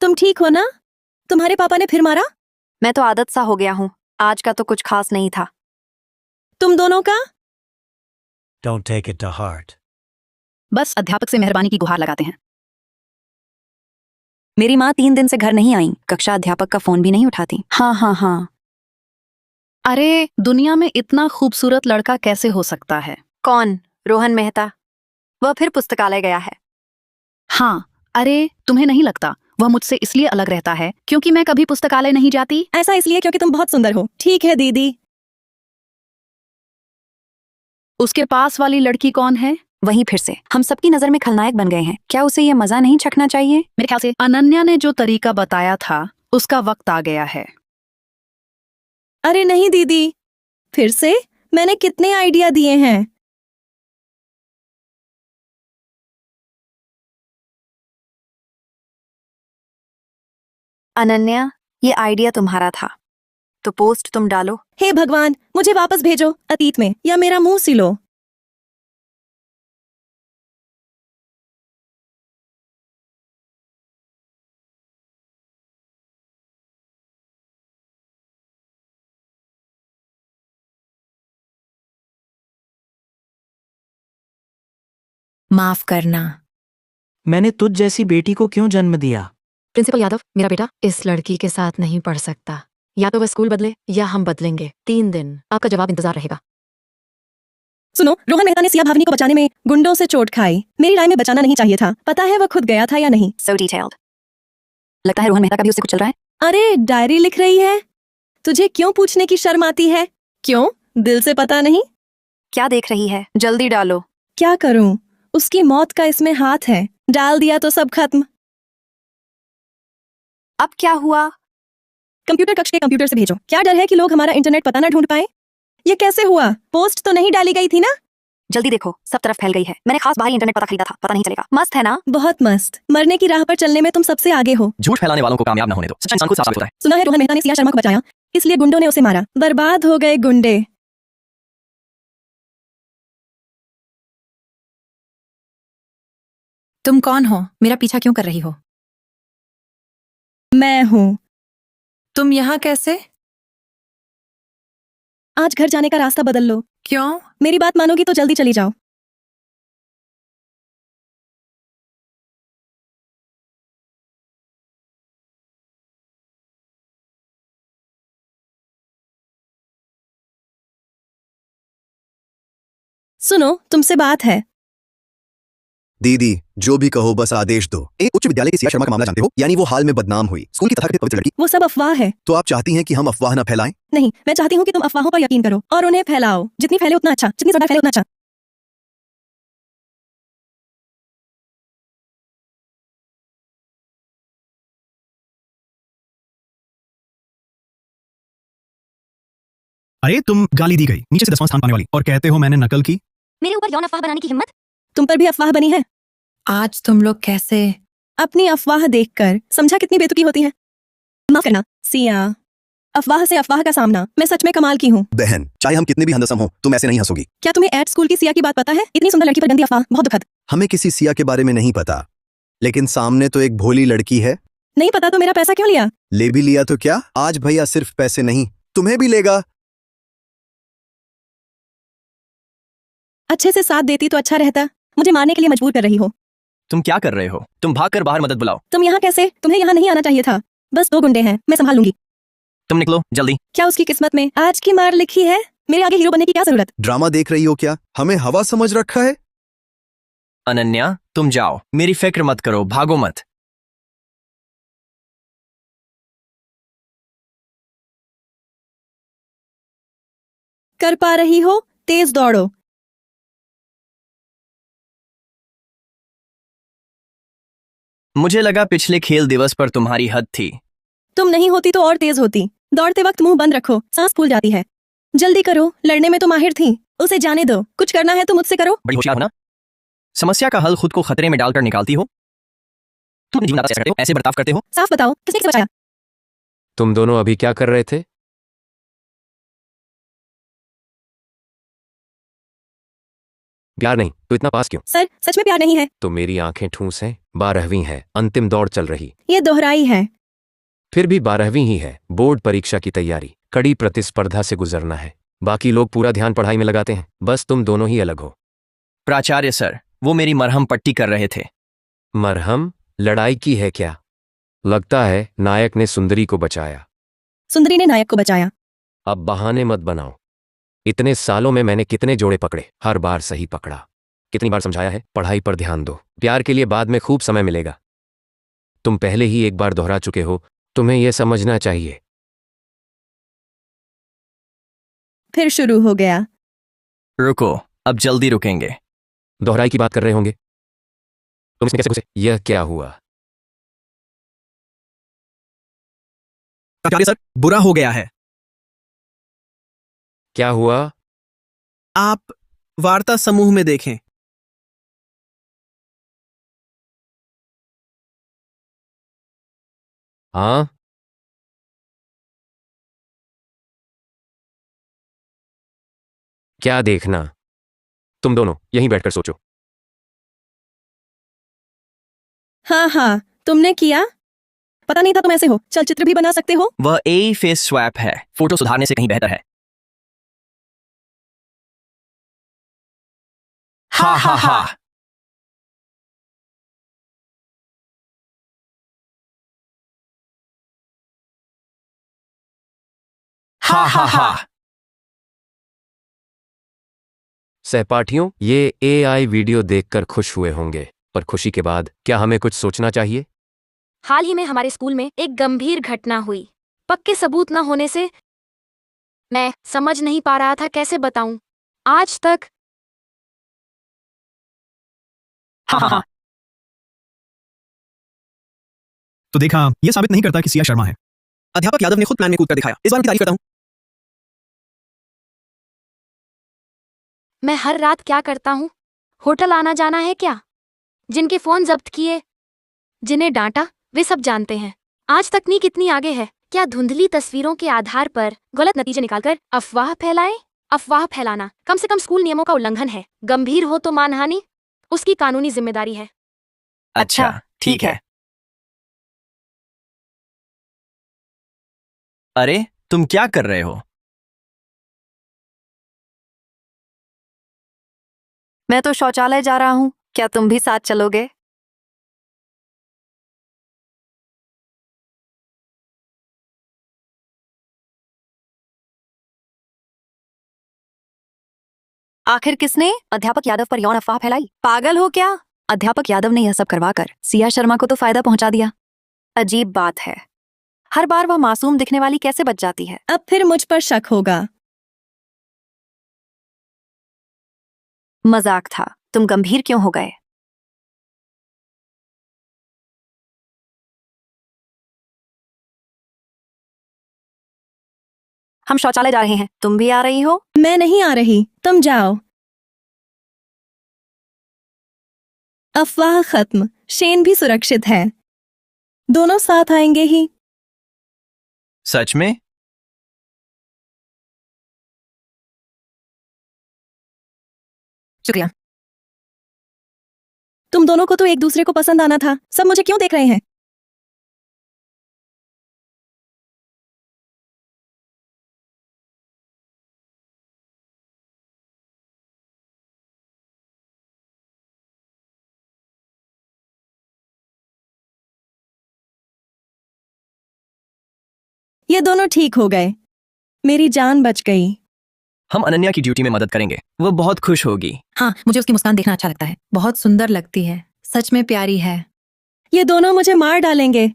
तुम ठीक हो ना? तुम्हारे पापा ने फिर मारा? मैं तो आदत सा हो गया हूँ, आज का तो कुछ खास नहीं था। तुम दोनों का? Don't take it to heart. बस अध्यापक से मेहरबानी की गुहार लगाते हैं। मेरी माँ 3 दिन से घर नहीं आई, कक्षा अध्यापक का फोन भी नहीं उठाती। हाँ। अरे, दुनिया में इतना खूबसूरत लड़का कैसे हो सकता है? कौन? रोहन मेहता। वह फिर पुस्तकालय गया है। हाँ, अरे तुम्हें नहीं लगता वह मुझसे इसलिए अलग रहता है क्योंकि मैं कभी पुस्तकालय नहीं जाती? ऐसा इसलिए क्योंकि तुम बहुत सुंदर हो। ठीक है दीदी। उसके पास वाली लड़की कौन है? वहीं फिर से हम सबकी नजर में खलनायक बन गए हैं। क्या उसे ये मजा नहीं चखना चाहिए? मेरे ख्याल से अनन्या ने जो तरीका बताया था उसका वक्त आ गया है। अरे नहीं दीदी, फिर से? मैंने कितने आइडिया दिए हैं। अनन्या, ये आइडिया तुम्हारा था, तो पोस्ट तुम डालो। हे भगवान, मुझे वापस भेजो अतीत में, या मेरा मुंह सिलो। माफ करना। मैंने तुझ जैसी बेटी को क्यों जन्म दिया? प्रिंसिपल यादव, मेरा बेटा इस लड़की के साथ नहीं पढ़ सकता। या तो वह स्कूल बदले या हम बदलेंगे। 3 दिन, आपका जवाब इंतजार रहेगा। सुनो, रोहन मेहता ने सिया भावनी को बचाने में गुंडों से चोट खाई। मेरी राय में बचाना नहीं चाहिए था। पता है वह खुद गया था या नहीं? So detailed. लगता है रोहन मेहता का भी उससे कुछ चल रहा है। अरे, डायरी लिख रही है। तुझे क्यों पूछने की शर्म आती है? क्यों? दिल से पता नहीं? क्या देख रही है? जल्दी डालो। क्या करूं? उसकी मौत का इसमें हाथ है। डाल दिया तो सब खत्म। अब क्या हुआ? कंप्यूटर कक्ष के कंप्यूटर से भेजो। क्या डर है कि लोग हमारा इंटरनेट पता ना ढूंढ पाए? ये कैसे हुआ? पोस्ट तो नहीं डाली गई थी ना? जल्दी देखो, सब तरफ फैल गई है। मैंने खास बाहरी इंटरनेट पता खरीदा था, पता नहीं चलेगा। मस्त है ना? बहुत मस्त। मरने की राह पर चलने में तुम सबसे आगे हो। झूठ फैलाने वालों को कामयाब न होने दो, सच्चा इंसान खुद साबित होता है। सुना है रोहन मेहता ने सिया शर्मा को बचाया, इसलिए गुंडों ने उसे मारा। बर्बाद हो गए गुंडे। तुम कौन हो? मेरा पीछा क्यों कर रही हो? मैं हूँ। तुम यहाँ कैसे? आज घर जाने का रास्ता बदल लो। क्यों? मेरी बात मानोगी तो जल्दी चली जाओ। सुनो, तुमसे बात है। दीदी, जो भी कहो बस आदेश दो। एक उच्च विद्यालय की सिया शर्मा का मामला जानते हो? यानी वो हाल में बदनाम हुई, स्कूल की तथाकथित पवित्र लड़की। वो सब अफवाह है। तो आप चाहती हैं कि हम अफवाह न फैलाएं? नहीं, मैं चाहती हूँ कि तुम अफवाहों पर यकीन करो और उन्हें फैलाओ। जितनी फैले उतना अच्छा, जितनी ज्यादा फैले उतना अच्छा। अरे तुम गाली दी गई, नीचे से 10वां स्थान पाने वाली, और कहते हो मैंने नकल की। मेरे ऊपर यौन अफवाह बनाने की हिम्मत? तुम पर भी अफवाह बनी है। आज तुम लोग कैसे? अपनी अफवाह देखकर समझा कितनी बेतुकी होती है। माफ करना सिया, अफवाह से अफवाह का सामना। मैं सच में कमाल की हूँ। बहन, चाहे हम कितने भी हंदसम हो, तुम ऐसे नहीं हंसोगी। क्या तुम्हें एड स्कूल की सिया की बात पता है? इतनी सुंदर लड़की पर गंदी अफवाह, बहुत दुखद। हमें किसी सिया के बारे में नहीं पता, लेकिन सामने तो एक भोली लड़की है नहीं पता तो मेरा पैसा क्यों लिया? ले भी लिया तो क्या, आज भैया सिर्फ पैसे नहीं तुम्हें भी लेगा। अच्छे से साथ देती तो अच्छा रहता, मुझे मारने के लिए मजबूर कर रही हो। तुम क्या कर रहे हो? तुम भागकर बाहर मदद बुलाओ। तुम यहाँ कैसे? तुम्हें यहाँ नहीं आना चाहिए था। बस 2 गुंडे हैं, मैं संभाल लूंगी। तुम निकलो जल्दी। क्या उसकी किस्मत में आज की मार लिखी है? मेरे आगे हीरो बनने की क्या जरूरत? ड्रामा देख रही हो क्या? हमें हवा समझ रखा है। अनन्या तुम जाओ, मेरी फिक्र मत करो, भागो मत। कर पा रही हो? तेज दौड़ो। मुझे लगा पिछले खेल दिवस पर तुम्हारी हद थी। तुम नहीं होती तो और तेज होती। दौड़ते वक्त मुंह बंद रखो, सांस फूल जाती है। जल्दी करो, लड़ने में तो माहिर थी। उसे जाने दो, कुछ करना है तो मुझसे करो। बड़ी होशियार हो ना? समस्या का हल खुद को खतरे में डालकर निकालती हो। तुम अपनी जीवनदाता से ऐसा करते हो, ऐसे बर्ताव करते हो। साफ बताओ, किसने किसे बचाया? तुम दोनों अभी क्या कर रहे थे? प्यार नहीं तो इतना पास क्यों? सर, सच में प्यार नहीं है। तो मेरी आंखें ठूस हैं। 12वीं है, अंतिम दौड़ चल रही। ये दोहराई है। फिर भी 12वीं ही है। बोर्ड परीक्षा की तैयारी, कड़ी प्रतिस्पर्धा से गुजरना है। बाकी लोग पूरा ध्यान पढ़ाई में लगाते हैं, बस तुम दोनों ही अलग हो। प्राचार्य सर, वो मेरी मरहम पट्टी कर रहे थे। मरहम? लड़ाई की है क्या? लगता है नायक ने सुंदरी को बचाया। सुंदरी ने नायक को बचाया। अब बहाने मत बनाओ। इतने सालों में मैंने कितने जोड़े पकड़े, हर बार सही पकड़ा। कितनी बार समझाया है, पढ़ाई पर ध्यान दो। प्यार के लिए बाद में खूब समय मिलेगा। तुम पहले ही एक बार दोहरा चुके हो, तुम्हें यह समझना चाहिए। फिर शुरू हो गया। रुको, अब जल्दी रुकेंगे। दोहराई की बात कर रहे होंगे। तुम इसमें कैसे घुसे? यह क्या हुआ? प्राचार्य सर, बुरा हो गया है। क्या हुआ? आप वार्ता समूह में देखें। हाँ? क्या देखना? तुम दोनों यहीं बैठकर सोचो। हाँ हाँ, तुमने किया? पता नहीं था तुम ऐसे हो। चलचित्र भी बना सकते हो। वह ए फेस स्वैप है, फोटो सुधारने से कहीं बेहतर है। हा हा हा। हा हा हा। सहपाठियों, ये एआई वीडियो देखकर खुश हुए होंगे, पर खुशी के बाद क्या हमें कुछ सोचना चाहिए? हाल ही में हमारे स्कूल में एक गंभीर घटना हुई। पक्के सबूत न होने से मैं समझ नहीं पा रहा था कैसे बताऊं। आज तक हाँ। तो देखा, यह साबित नहीं करता कि सिया शर्मा है। अध्यापक यादव ने खुद प्लान में कूद कर दिखाया। इस बार की तारीफ करता हूं। मैं हर रात क्या करता हूं? होटल आना जाना है क्या? जिनके फोन जब्त किए, जिन्हें डांटा, वे सब जानते हैं। आज तकनीक इतनी आगे है, क्या धुंधली तस्वीरों के आधार पर गलत नतीजे निकालकर अफवाह फैलाएं? अफवाह फैलाना कम से कम स्कूल नियमों का उल्लंघन है। गंभीर हो तो मानहानि उसकी कानूनी जिम्मेदारी है। अच्छा, ठीक है। अरे, तुम क्या कर रहे हो? मैं तो शौचालय जा रहा हूँ, क्या तुम भी साथ चलोगे? आखिर किसने अध्यापक यादव पर यौन अफवाह फैलाई? पागल हो क्या? अध्यापक यादव ने यह सब करवाकर सिया शर्मा को तो फायदा पहुंचा दिया। अजीब बात है, हर बार वह मासूम दिखने वाली कैसे बच जाती है? अब फिर मुझ पर शक होगा। मजाक था, तुम गंभीर क्यों हो गए? हम शौचालय जा रहे हैं, तुम भी आ रही हो? मैं नहीं आ रही, तुम जाओ। अफवाह खत्म, शेन भी सुरक्षित है। दोनों साथ आएंगे ही। सच में? शुक्रिया। तुम दोनों को तो एक दूसरे को पसंद आना था। सब मुझे क्यों देख रहे हैं? ये दोनों ठीक हो गए। मेरी जान बच गई। हम अनन्या की ड्यूटी में मदद करेंगे, वो बहुत खुश होगी। हाँ, मुझे उसकी मुस्कान देखना अच्छा लगता है। बहुत सुंदर लगती है, सच में प्यारी है। ये दोनों मुझे मार डालेंगे।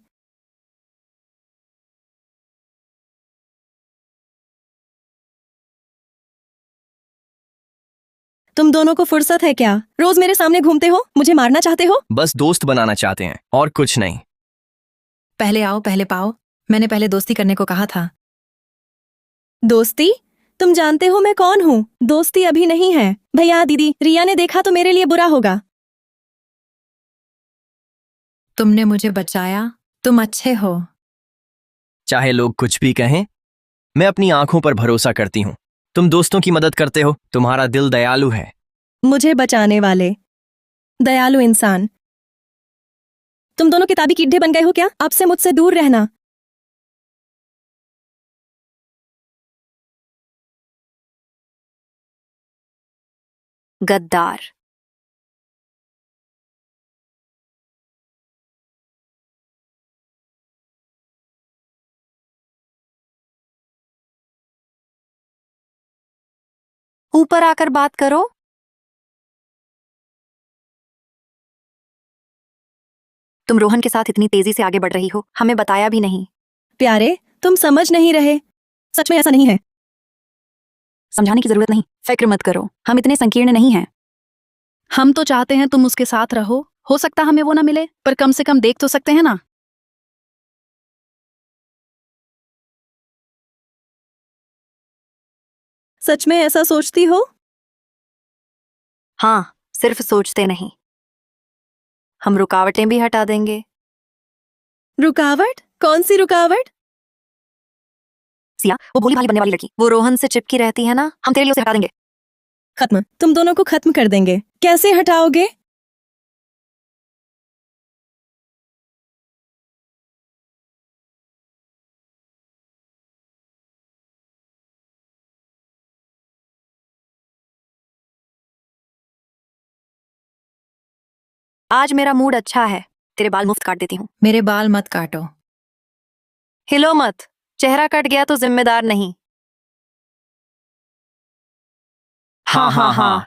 तुम दोनों को फुर्सत है क्या? रोज मेरे सामने घूमते हो, मुझे मारना चाहते हो? बस दोस्त बनाना चाहते हैं और कुछ नहीं। पहले आओ पहले पाओ, मैंने पहले दोस्ती करने को कहा था। दोस्ती? तुम जानते हो मैं कौन हूँ। दोस्ती अभी नहीं है। भैया दीदी, रिया ने देखा तो मेरे लिए बुरा होगा। तुमने मुझे बचाया, तुम अच्छे हो। चाहे लोग कुछ भी कहें, मैं अपनी आंखों पर भरोसा करती हूँ। तुम दोस्तों की मदद करते हो, तुम्हारा दिल दयालु है। मुझे बचाने वाले दयालु इंसान। तुम दोनों किताबी कीड़े बन गए हो क्या? अब से मुझसे दूर रहना। गद्दार। ऊपर आकर बात करो। तुम रोहन के साथ इतनी तेजी से आगे बढ़ रही हो, हमें बताया भी नहीं। प्यारे, तुम समझ नहीं रहे। सच में ऐसा नहीं है। समझाने की जरूरत नहीं, फिक्र मत करो, हम इतने संकीर्ण नहीं हैं। हम तो चाहते हैं तुम उसके साथ रहो। हो सकता हमें वो ना मिले, पर कम से कम देख तो सकते हैं ना। सच में ऐसा सोचती हो? हाँ, सिर्फ सोचते नहीं, हम रुकावटें भी हटा देंगे। रुकावट? कौन सी रुकावट? सिया, वो भोली भाली बनने वाली लड़की, वो रोहन से चिपकी रहती है ना, हम तेरे लिए उसे हटा देंगे। खत्म। तुम दोनों को खत्म कर देंगे। कैसे हटाओगे? आज मेरा मूड अच्छा है, तेरे बाल मुफ्त काट देती हूँ। मेरे बाल मत काटो। हिलो मत, चेहरा कट गया तो जिम्मेदार नहीं। हाँ हाँ हाँ।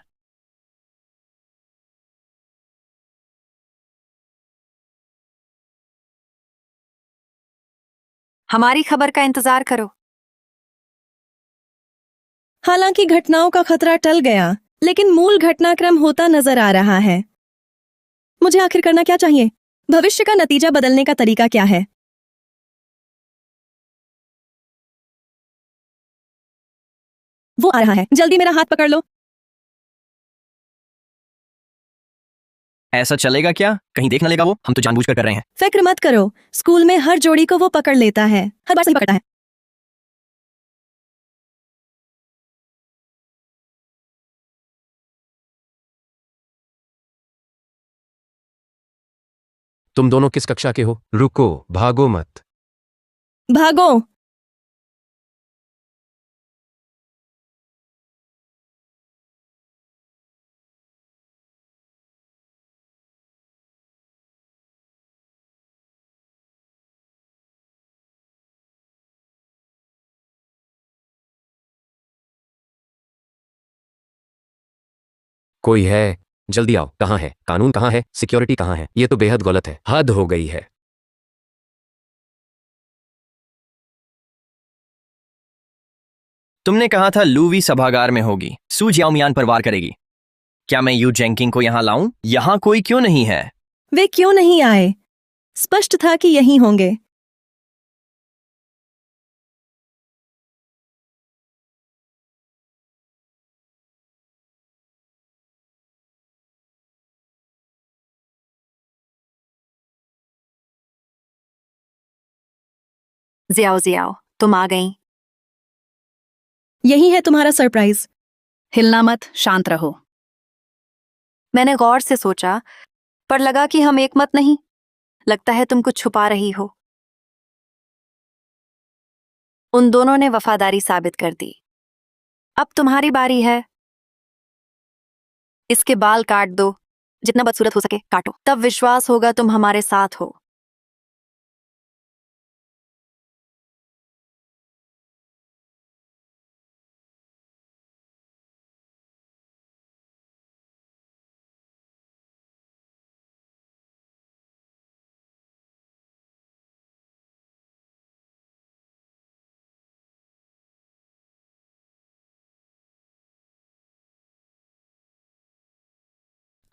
हमारी खबर का इंतजार करो। हालांकि घटनाओं का खतरा टल गया, लेकिन मूल घटनाक्रम होता नजर आ रहा है। मुझे आखिर करना क्या चाहिए? भविष्य का नतीजा बदलने का तरीका क्या है? वो आ रहा है, जल्दी मेरा हाथ पकड़ लो। ऐसा चलेगा क्या? कहीं देख न लेगा वो? हम तो जानबूझकर कर रहे हैं। फिक्र मत करो, स्कूल में हर जोड़ी को वो पकड़ लेता है, हर बार सही पकड़ता है। तुम दोनों किस कक्षा के हो? रुको, भागो मत। भागो। कोई है? जल्दी आओ। कहाँ है कानून? कहाँ है सिक्योरिटी? कहाँ है? ये तो बेहद गलत है, हद हो गई है। तुमने कहा था लूवी सभागार में होगी, सू जियाओमियान पर वार करेगी। क्या मैं यू जेंकिंग को यहाँ लाऊं? यहाँ कोई क्यों नहीं है? वे क्यों नहीं आए? स्पष्ट था कि यहीं होंगे। जियाओ जियाओ, तुम आ गई। यही है तुम्हारा सरप्राइज। हिलना मत, शांत रहो। मैंने गौर से सोचा, पर लगा कि हम एक मत नहीं। लगता है तुम कुछ छुपा रही हो। उन दोनों ने वफादारी साबित कर दी। अब तुम्हारी बारी है। इसके बाल काट दो, जितना बदसूरत हो सके काटो, तब विश्वास होगा तुम हमारे साथ हो।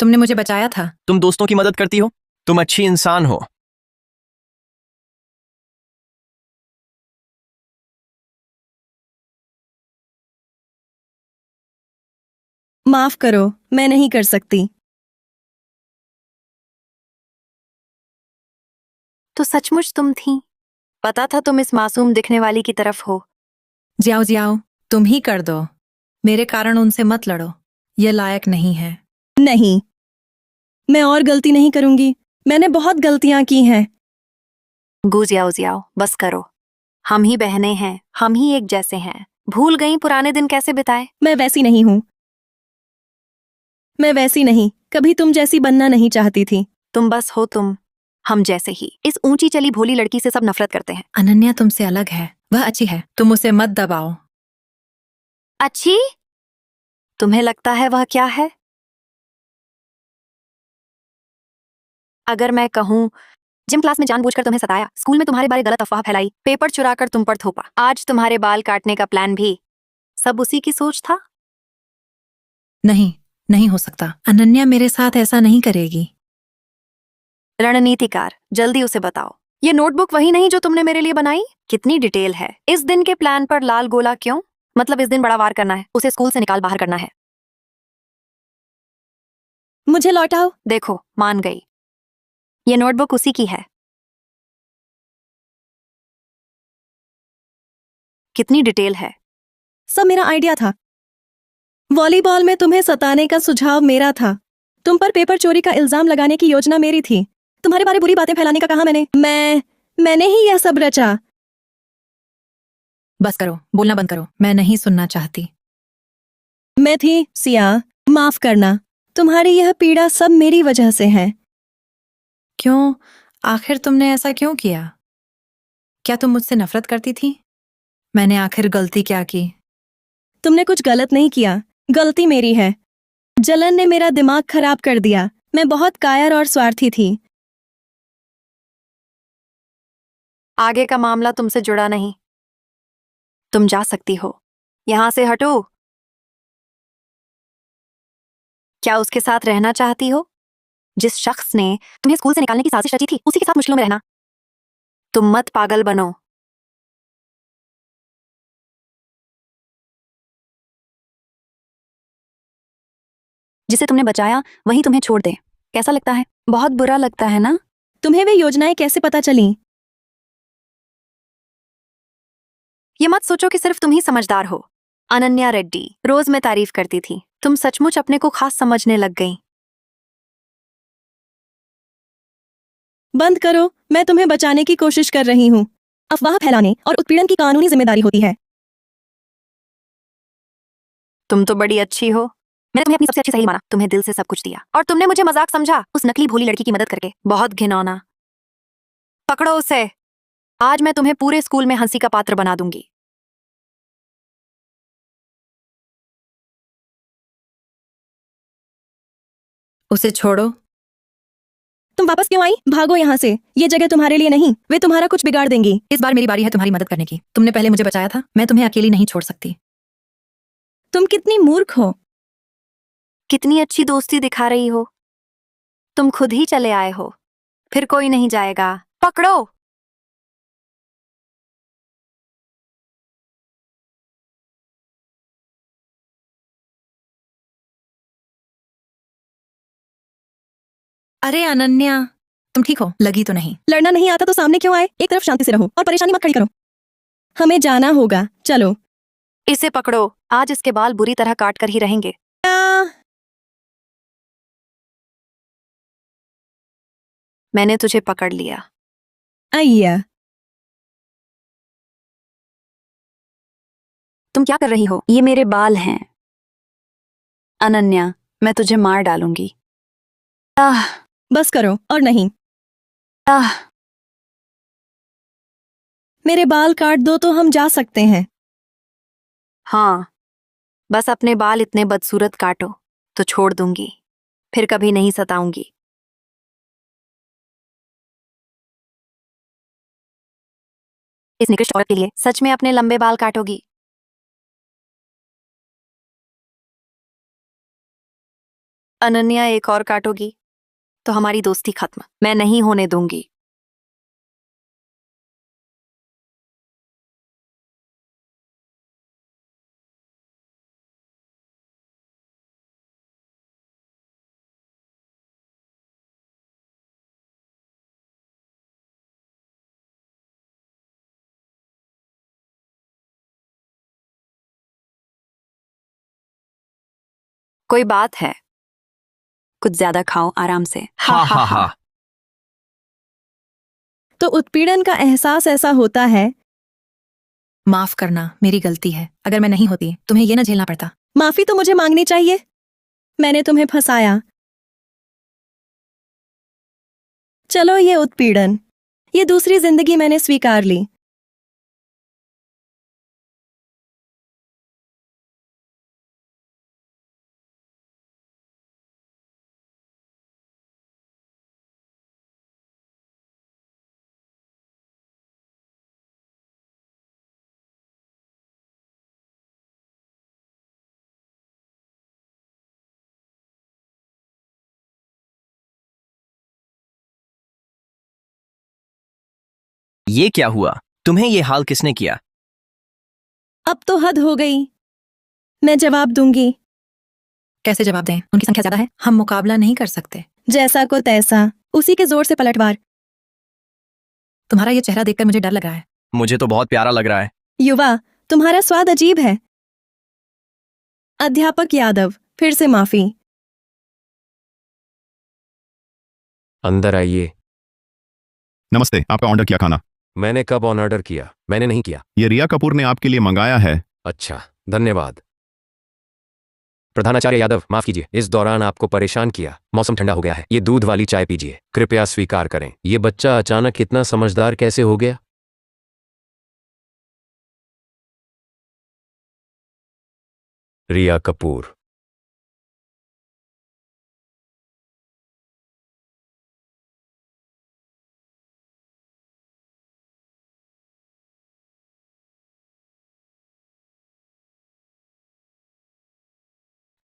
तुमने मुझे बचाया था। तुम दोस्तों की मदद करती हो, तुम अच्छी इंसान हो। माफ करो, मैं नहीं कर सकती। तो सचमुच तुम थी। पता था तुम इस मासूम दिखने वाली की तरफ हो। जियाओ जियाओ, तुम ही कर दो। मेरे कारण उनसे मत लड़ो, ये लायक नहीं है। नहीं, मैं और गलती नहीं करूंगी। मैंने बहुत गलतियां की हैं। गुजियाओ जियाओ, बस करो। हम ही बहनें हैं, हम ही एक जैसे हैं। भूल गई पुराने दिन कैसे बिताए? मैं वैसी नहीं हूं। मैं वैसी नहीं, कभी तुम जैसी बनना नहीं चाहती थी। तुम बस हो तुम, हम जैसे ही। इस ऊंची चली भोली लड़की से सब नफरत करते हैं। अनन्या तुमसे अलग है, वह अच्छी है, तुम उसे मत दबाओ। अच्छी? तुम्हें लगता है वह क्या है? अगर मैं कहूं, जिम क्लास में जानबूझकर तुम्हें सताया, स्कूल में तुम्हारे बारे गलत अफवाह फैलाई, पेपर चुराकर तुम पर थोपा, आज तुम्हारे बाल काटने का प्लान भी सब उसी की सोच था? नहीं, नहीं हो सकता। अनन्या मेरे साथ ऐसा नहीं करेगी। रणनीतिकार, जल्दी उसे बताओ। ये नोटबुक वही नहीं जो तुमने मेरे लिए बनाई? कितनी डिटेल है। इस दिन के प्लान पर लाल गोला क्यों? मतलब इस दिन बड़ा वार करना है, उसे स्कूल से निकाल बाहर करना है। मुझे लौटाओ। देखो, मान गई। ये नोटबुक उसी की है। कितनी डिटेल है। सब मेरा आइडिया था। वॉलीबॉल में तुम्हें सताने का सुझाव मेरा था। तुम पर पेपर चोरी का इल्जाम लगाने की योजना मेरी थी। तुम्हारे बारे बुरी बातें फैलाने का कहा मैंने ही यह सब रचा। बस करो, बोलना बंद करो, मैं नहीं सुनना चाहती। मैं थी सिया, माफ करना। तुम्हारी यह पीड़ा सब मेरी वजह से है। क्यों? आखिर तुमने ऐसा क्यों किया? क्या तुम मुझसे नफरत करती थी? मैंने आखिर गलती क्या की? तुमने कुछ गलत नहीं किया, गलती मेरी है। जलन ने मेरा दिमाग खराब कर दिया। मैं बहुत कायर और स्वार्थी थी। आगे का मामला तुमसे जुड़ा नहीं। तुम जा सकती हो। यहां से हटो। क्या उसके साथ रहना चाहती हो? जिस शख्स ने तुम्हें स्कूल से निकालने की साजिश रची थी, उसी के साथ मुश्किलों में रहना। तुम मत पागल बनो। जिसे तुमने बचाया वही तुम्हें छोड़ दे। कैसा लगता है? बहुत बुरा लगता है ना? तुम्हें वे योजनाएं कैसे पता चली? ये मत सोचो कि सिर्फ तुम ही समझदार हो। अनन्या रेड्डी रोज मैं तारीफ करती थी। तुम सचमुच अपने को खास समझने लग गई। बंद करो, मैं तुम्हें बचाने की कोशिश कर रही हूँ। अफवाह फैलाने और उत्पीड़न की कानूनी जिम्मेदारी होती है। तुम तो बड़ी अच्छी हो। मैंने तुम्हें अपनी सबसे अच्छी सहेली माना, तुम्हें दिल से सब कुछ दिया, और तुमने मुझे मजाक समझा उस नकली भोली लड़की की मदद करके। बहुत घिनौना। पकड़ो उसे। आज मैं तुम्हें पूरे स्कूल में हंसी का पात्र बना दूंगी। उसे छोड़ो। तुम वापस क्यों आई? भागो यहाँ से। ये जगह तुम्हारे लिए नहीं, वे तुम्हारा कुछ बिगाड़ देंगी। इस बार मेरी बारी है तुम्हारी मदद करने की। तुमने पहले मुझे बचाया था, मैं तुम्हें अकेली नहीं छोड़ सकती। तुम कितनी मूर्ख हो। कितनी अच्छी दोस्ती दिखा रही हो। तुम खुद ही चले आए हो, फिर कोई नहीं जाएगा। पकड़ो। अरे अनन्या, तुम ठीक हो? लगी तो नहीं? लड़ना नहीं आता तो सामने क्यों आए? एक तरफ शांति से रहो और परेशानी मत खड़ी करो। हमें जाना होगा, चलो। इसे पकड़ो। आज इसके बाल बुरी तरह काट कर ही रहेंगे। मैंने तुझे पकड़ लिया। आइया। तुम क्या कर रही हो? ये मेरे बाल हैं। अनन्या, मैं तुझे मार डालूंगी। बस करो और नहीं। मेरे बाल काट दो तो हम जा सकते हैं। हाँ, बस अपने बाल इतने बदसूरत काटो तो छोड़ दूंगी, फिर कभी नहीं सताऊंगी। इस निकृष्ट औरत के लिए सच में अपने लंबे बाल काटोगी? अनन्या एक और काटोगी तो हमारी दोस्ती खत्म। मैं नहीं होने दूंगी। कोई बात है? कुछ ज्यादा खाओ आराम से। हा हा हा। तो उत्पीड़न का एहसास ऐसा होता है। माफ करना, मेरी गलती है। अगर मैं नहीं होती तुम्हें ये ना झेलना पड़ता। माफी तो मुझे मांगनी चाहिए। मैंने तुम्हें फंसाया। चलो ये उत्पीड़न, ये दूसरी जिंदगी मैंने स्वीकार ली। ये क्या हुआ? तुम्हें ये हाल किसने किया? अब तो हद हो गई। मैं जवाब दूंगी। कैसे जवाब दें? उनकी संख्या ज्यादा है, हम मुकाबला नहीं कर सकते। जैसा को तैसा, उसी के जोर से पलटवार। तुम्हारा ये चेहरा देखकर मुझे डर लग रहा है। मुझे तो बहुत प्यारा लग रहा है। युवा, तुम्हारा स्वाद अजीब है। अध्यापक यादव, फिर से माफी। अंदर आइए। नमस्ते, आपका ऑर्डर क्या खाना? मैंने कब ऑन ऑर्डर किया? मैंने नहीं किया। ये रिया कपूर ने आपके लिए मंगाया है। अच्छा, धन्यवाद। प्रधानाचार्य यादव, माफ कीजिए, इस दौरान आपको परेशान किया। मौसम ठंडा हो गया है, ये दूध वाली चाय पीजिए, कृपया स्वीकार करें। ये बच्चा अचानक इतना समझदार कैसे हो गया? रिया कपूर।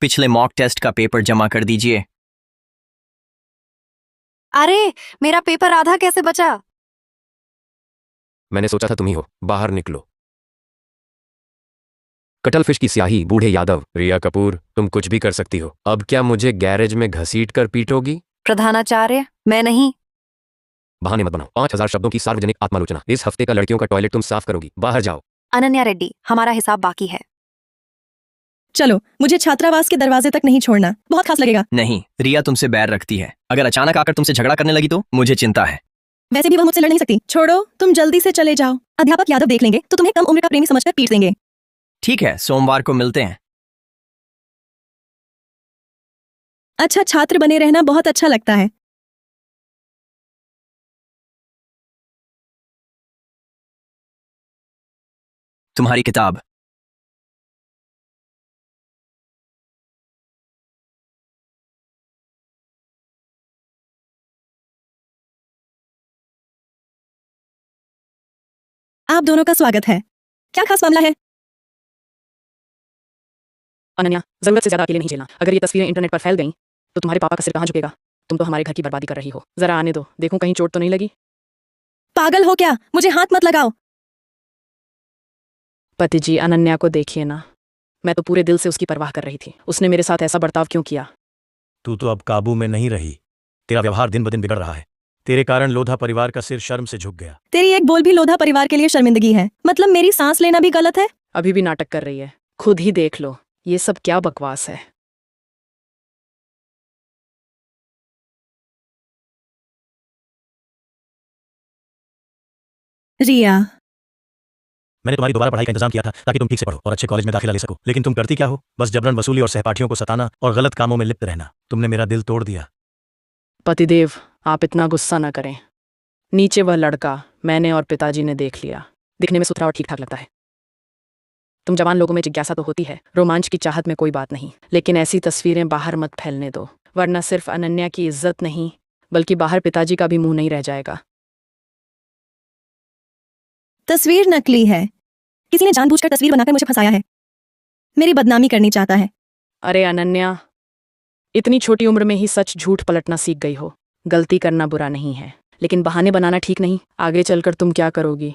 पिछले मॉक टेस्ट का पेपर जमा कर दीजिए। अरे, मेरा पेपर आधा कैसे बचा? मैंने सोचा था तुम ही हो। बाहर निकलो। कटल फिश की स्याही, बूढ़े यादव। रिया कपूर, तुम कुछ भी कर सकती हो। अब क्या मुझे गैरेज में घसीट कर पीटोगी? प्रधानाचार्य, मैं नहीं। बहाने मत बनाओ। 5000 शब्दों की सार्वजनिक आत्मालोचना। इस हफ्ते का लड़कियों का टॉयलेट तुम साफ करोगी। बाहर जाओ। अनन्या रेड्डी, हमारा हिसाब बाकी है। चलो, मुझे छात्रावास के दरवाजे तक नहीं छोड़ना, बहुत खास लगेगा। नहीं, रिया तुमसे बैर रखती है। अगर अचानक आकर तुमसे झगड़ा करने लगी तो मुझे चिंता है। वैसे भी वह मुझसे लड़ नहीं सकती। छोड़ो, तुम जल्दी से चले जाओ। अध्यापक यादव देख लेंगे तो तुम्हें कम उम्र का प्रेमी समझकर पीट देंगे। ठीक है, सोमवार को मिलते हैं। अच्छा, छात्र बने रहना बहुत अच्छा लगता है। तुम्हारी किताब। आप दोनों का स्वागत है। क्या खास मामला है? अनन्या, जरूरत से ज्यादा अकेले नहीं झेलना। अगर ये तस्वीरें इंटरनेट पर फैल गईं तो तुम्हारे पापा का सिर कहाँ झुकेगा? तुम तो हमारे घर की बर्बादी कर रही हो। जरा आने दो, देखूं कहीं चोट तो नहीं लगी। पागल हो क्या? मुझे हाथ मत लगाओ। पति जी, अनन्या को देखिए ना। मैं तो पूरे दिल से उसकी परवाह कर रही थी। उसने मेरे साथ ऐसा बर्ताव क्यों किया? तू तो अब काबू में नहीं रही। तेरा व्यवहार दिन ब दिन बिगड़ रहा है। तेरे कारण लोधा परिवार का सिर शर्म से झुक गया। तेरी एक बोल भी लोधा परिवार के लिए शर्मिंदगी है। मतलब मेरी सांस लेना भी गलत है? अभी भी नाटक कर रही है। खुद ही देख लो, ये सब क्या बकवास है। रिया, मैंने तुम्हारी दोबारा पढ़ाई का इंतजाम किया था ताकि तुम ठीक से पढ़ो और अच्छे कॉलेज में दाखिला ले सको, लेकिन तुम करती क्या हो? बस जबरन वसूली और सहपाठियों को सताना और गलत कामों में लिप्त रहना। तुमने मेरा दिल तोड़ दिया। पतिदेव, आप इतना गुस्सा न करें। नीचे वह लड़का मैंने और पिताजी ने देख लिया। दिखने में सुथरा और ठीक ठाक लगता है। तुम जवान लोगों में जिज्ञासा तो होती है, रोमांच की चाहत में कोई बात नहीं, लेकिन ऐसी तस्वीरें बाहर मत फैलने दो, वरना सिर्फ अनन्या की इज्जत नहीं बल्कि बाहर पिताजी का भी मुंह नहीं रह जाएगा। तस्वीर नकली है। किसी ने जानबूझकर तस्वीर बनाकर मुझे फंसाया है। मेरी बदनामी करनी चाहता है। अरे अनन्या, इतनी छोटी उम्र में ही सच झूठ पलटना सीख गई हो। गलती करना बुरा नहीं है, लेकिन बहाने बनाना ठीक नहीं। आगे चलकर तुम क्या करोगी?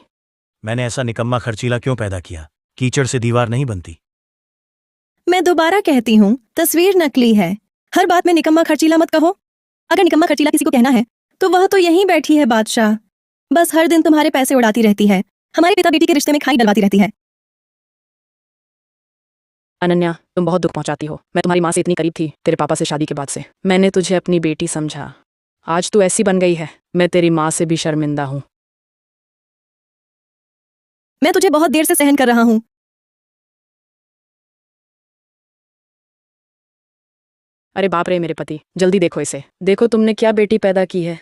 मैंने ऐसा निकम्मा खर्चीला क्यों पैदा किया? कीचड़ से दीवार नहीं बनती। मैं दोबारा कहती हूँ, तस्वीर नकली है। हर बात में निकम्मा खर्चीला मत कहो। अगर निकम्मा खर्चीला किसी को कहना है तो वह तो यहीं बैठी है बादशाह, बस हर दिन तुम्हारे पैसे उड़ाती रहती है, हमारे पिता बेटी के रिश्ते में खाई डलवाती रहती है। अनन्या, तुम बहुत दुख पहुंचाती हो। मैं तुम्हारी माँ से इतनी करीब थी तेरे पापा से शादी के बाद से। मैंने तुझे अपनी बेटी समझा, आज तू ऐसी बन गई है। मैं तेरी माँ से भी शर्मिंदा हूँ। मैं तुझे बहुत देर से सहन कर रहा हूँ। अरे बाप रे मेरे पति, जल्दी देखो इसे। देखो तुमने क्या बेटी पैदा की है।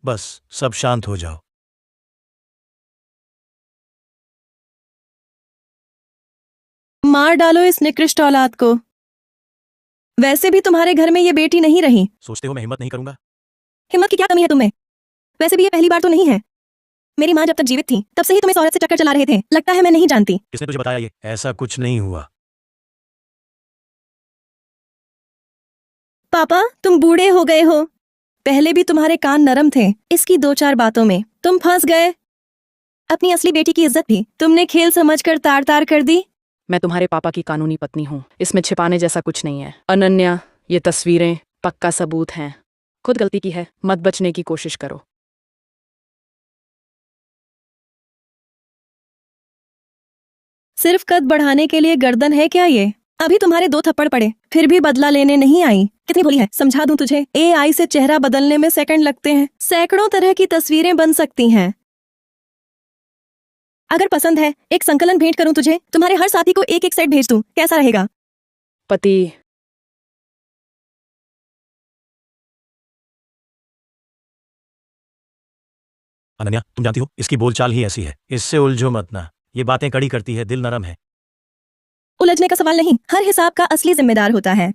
बस सब शांत हो जाओ। मार डालो इस निकृष्ट औलाद को। वैसे भी तुम्हारे घर में ये बेटी नहीं रही। सोचते हो मैं हिम्मत नहीं करूंगा? हिम्मत की क्या कमी है तुम्हें? वैसे भी ये पहली बार तो नहीं है। मेरी माँ जब तक जीवित थी तब से ही तुम इस औरत से चक्कर चला रहे थे। लगता है मैं नहीं जानती। किसने तुझे बताया ये? ऐसा कुछ नहीं हुआ। पापा, तुम बूढ़े हो गए हो। पहले भी तुम्हारे कान नरम थे, इसकी 2-4 बातों में तुम फंस गए। अपनी असली बेटी की इज्जत भी तुमने खेल समझकर तार तार कर दी। मैं तुम्हारे पापा की कानूनी पत्नी हूँ, इसमें छिपाने जैसा कुछ नहीं है। अनन्या, ये तस्वीरें पक्का सबूत हैं। खुद गलती की है, मत बचने की कोशिश करो। सिर्फ कद बढ़ाने के लिए गर्दन है क्या ये? अभी तुम्हारे 2 थप्पड़ पड़े, फिर भी बदला लेने नहीं आई। कितनी भोली है, समझा दूं तुझे। AI से चेहरा बदलने में सेकंड लगते हैं। सैकड़ों तरह की तस्वीरें बन सकती हैं। अगर पसंद है, एक संकलन भेंट करूं तुझे। तुम्हारे हर साथी को एक एक सेट भेज दूं, कैसा रहेगा? पति, अनन्या, तुम जानती हो इसकी बोलचाल ही ऐसी है। इससे उलझो मत ना, ये बातें कड़ी करती है, दिल नरम है। उलझने का सवाल नहीं, हर हिसाब का असली जिम्मेदार होता है।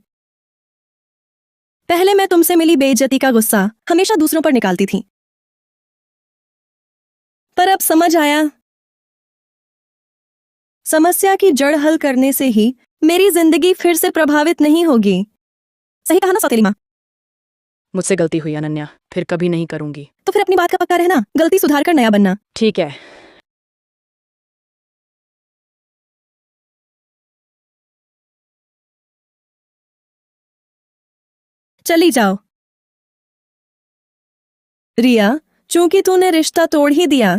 पहले मैं तुमसे मिली बेइज्जती का गुस्सा हमेशा दूसरों पर निकालती थी, पर अब समझ आया, समस्या की जड़ हल करने से ही मेरी जिंदगी फिर से प्रभावित नहीं होगी। सही कहा ना सौतेली माँ? मुझसे गलती हुई अनन्या, फिर कभी नहीं करूंगी। तो फिर अपनी बात का पक्का रहना, गलती सुधार कर नया बनना। ठीक है। चली जाओ। रिया, चूंकि तूने रिश्ता तोड़ ही दिया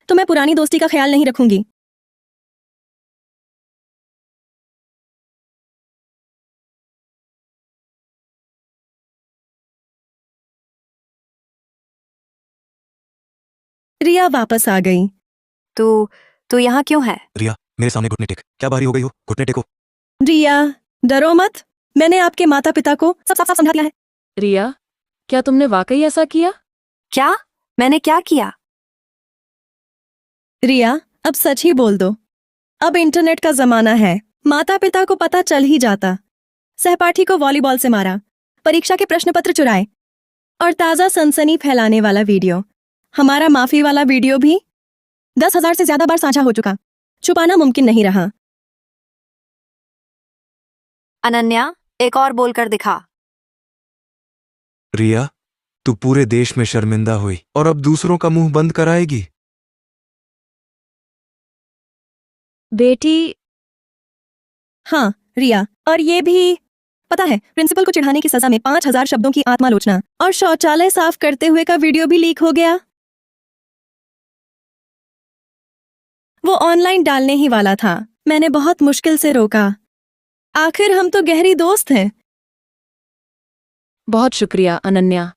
तो मैं पुरानी दोस्ती का ख्याल नहीं रखूंगी। रिया वापस आ गई। तू यहाँ क्यों है? रिया, मेरे सामने घुटने टेक। क्या भारी हो गई हो? घुटने टेको। रिया, डरो मत, मैंने आपके माता पिता को सब साफ साफ समझा दिया है। रिया, क्या तुमने वाकई ऐसा किया? क्या? मैंने क्या किया? रिया, अब सच ही बोल दो। अब इंटरनेट का जमाना है, माता पिता को पता चल ही जाता। सहपाठी को वॉलीबॉल से मारा, परीक्षा के प्रश्न पत्र चुराए, और ताजा सनसनी फैलाने वाला वीडियो। हमारा माफी वाला वीडियो भी 10,000 से ज्यादा बार साझा हो चुका। छुपाना मुमकिन नहीं रहा। अनन्या, एक और बोलकर दिखा। रिया, तू पूरे देश में शर्मिंदा हुई और अब दूसरों का मुंह बंद कराएगी। बेटी। हाँ रिया, और ये भी पता है, प्रिंसिपल को चिढ़ाने की सजा में 5,000 शब्दों की आत्मालोचना और शौचालय साफ करते हुए का वीडियो भी लीक हो गया। वो ऑनलाइन डालने ही वाला था, मैंने बहुत मुश्किल से रोका। आखिर हम तो गहरी दोस्त हैं। बहुत शुक्रिया अनन्या।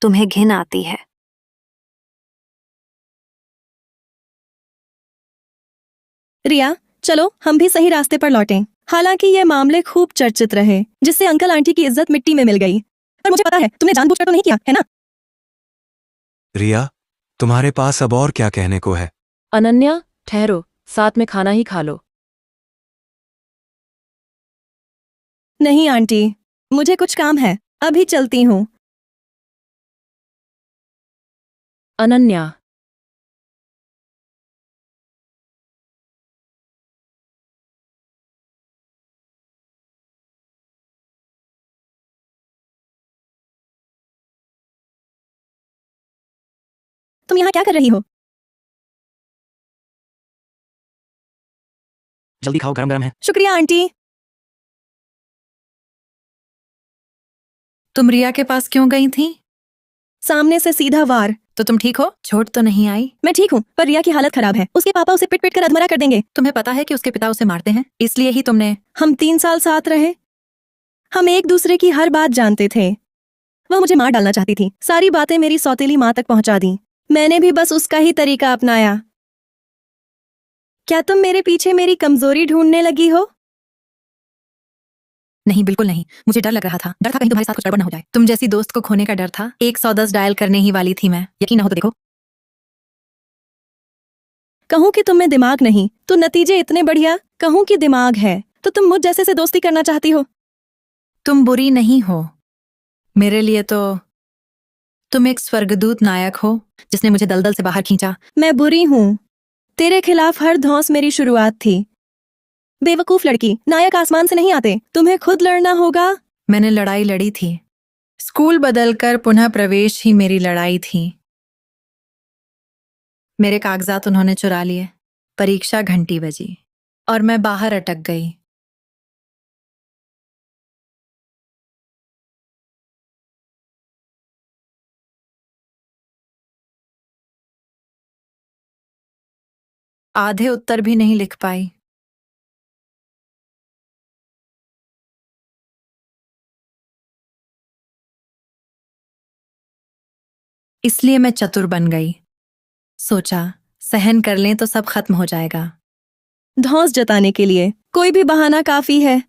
तुम्हें घिन आती है। रिया, चलो हम भी सही रास्ते पर लौटें। हालांकि ये मामले खूब चर्चित रहे, जिससे अंकल आंटी की इज्जत मिट्टी में मिल गई। पर मुझे पता है तुमने जानबूझकर तो नहीं किया, है ना? रिया, तुम्हारे पास अब और क्या कहने को है? अनन्या, ठहरो, साथ में खाना ही खा लो। नहीं आंटी, मुझे कुछ काम है, अभी चलती हूँ। अनन्या, तुम यहाँ क्या कर रही हो? जल्दी खाओ, गरम गरम है। शुक्रिया आंटी। तुम रिया के पास क्यों गई थी? सामने से सीधा वार। तो तुम ठीक हो? चोट तो नहीं आई? मैं ठीक हूँ, पर रिया की हालत खराब है। उसके पापा उसे पिट पिट कर अधमरा कर देंगे। तुम्हें पता है कि उसके पिता उसे मारते हैं, इसलिए ही तुमने। हम 3 साल साथ रहे। हम एक दूसरे की हर बात जानते थे। वह मुझे मार डालना चाहती थी। सारी बातें मेरी सौतेली माँ तक पहुंचा दी। मैंने भी बस उसका ही तरीका अपनाया। क्या तुम मेरे पीछे मेरी कमजोरी ढूंढने लगी हो? नहीं, बिल्कुल नहीं। मुझे डर लग रहा था। डर था कहीं तुम्हारे साथ कुछ गड़बड़ न हो जाए। तुम जैसी दोस्त को खोने का डर था। 110 डायल करने ही वाली थी मैं। यकीन न हो तो देखो। कहूं कि तुम में दिमाग नहीं तो नतीजे इतने बढ़िया। कहूं कि दिमाग है तो तुम मुझ जैसे से दोस्ती करना चाहती हो। तुम बुरी नहीं हो। मेरे लिए तो तुम एक स्वर्गदूत नायक हो जिसने मुझे दलदल से बाहर खींचा। मैं बुरी हूं। तेरे खिलाफ हर धौंस मेरी शुरुआत थी। बेवकूफ लड़की, नायक आसमान से नहीं आते। तुम्हें खुद लड़ना होगा। मैंने लड़ाई लड़ी थी। स्कूल बदलकर पुनः प्रवेश ही मेरी लड़ाई थी। मेरे कागजात उन्होंने चुरा लिए। परीक्षा घंटी बजी और मैं बाहर अटक गई। आधे उत्तर भी नहीं लिख पाई। इसलिए मैं चतुर बन गई। सोचा सहन कर लें तो सब खत्म हो जाएगा। धौंस जताने के लिए कोई भी बहाना काफी है।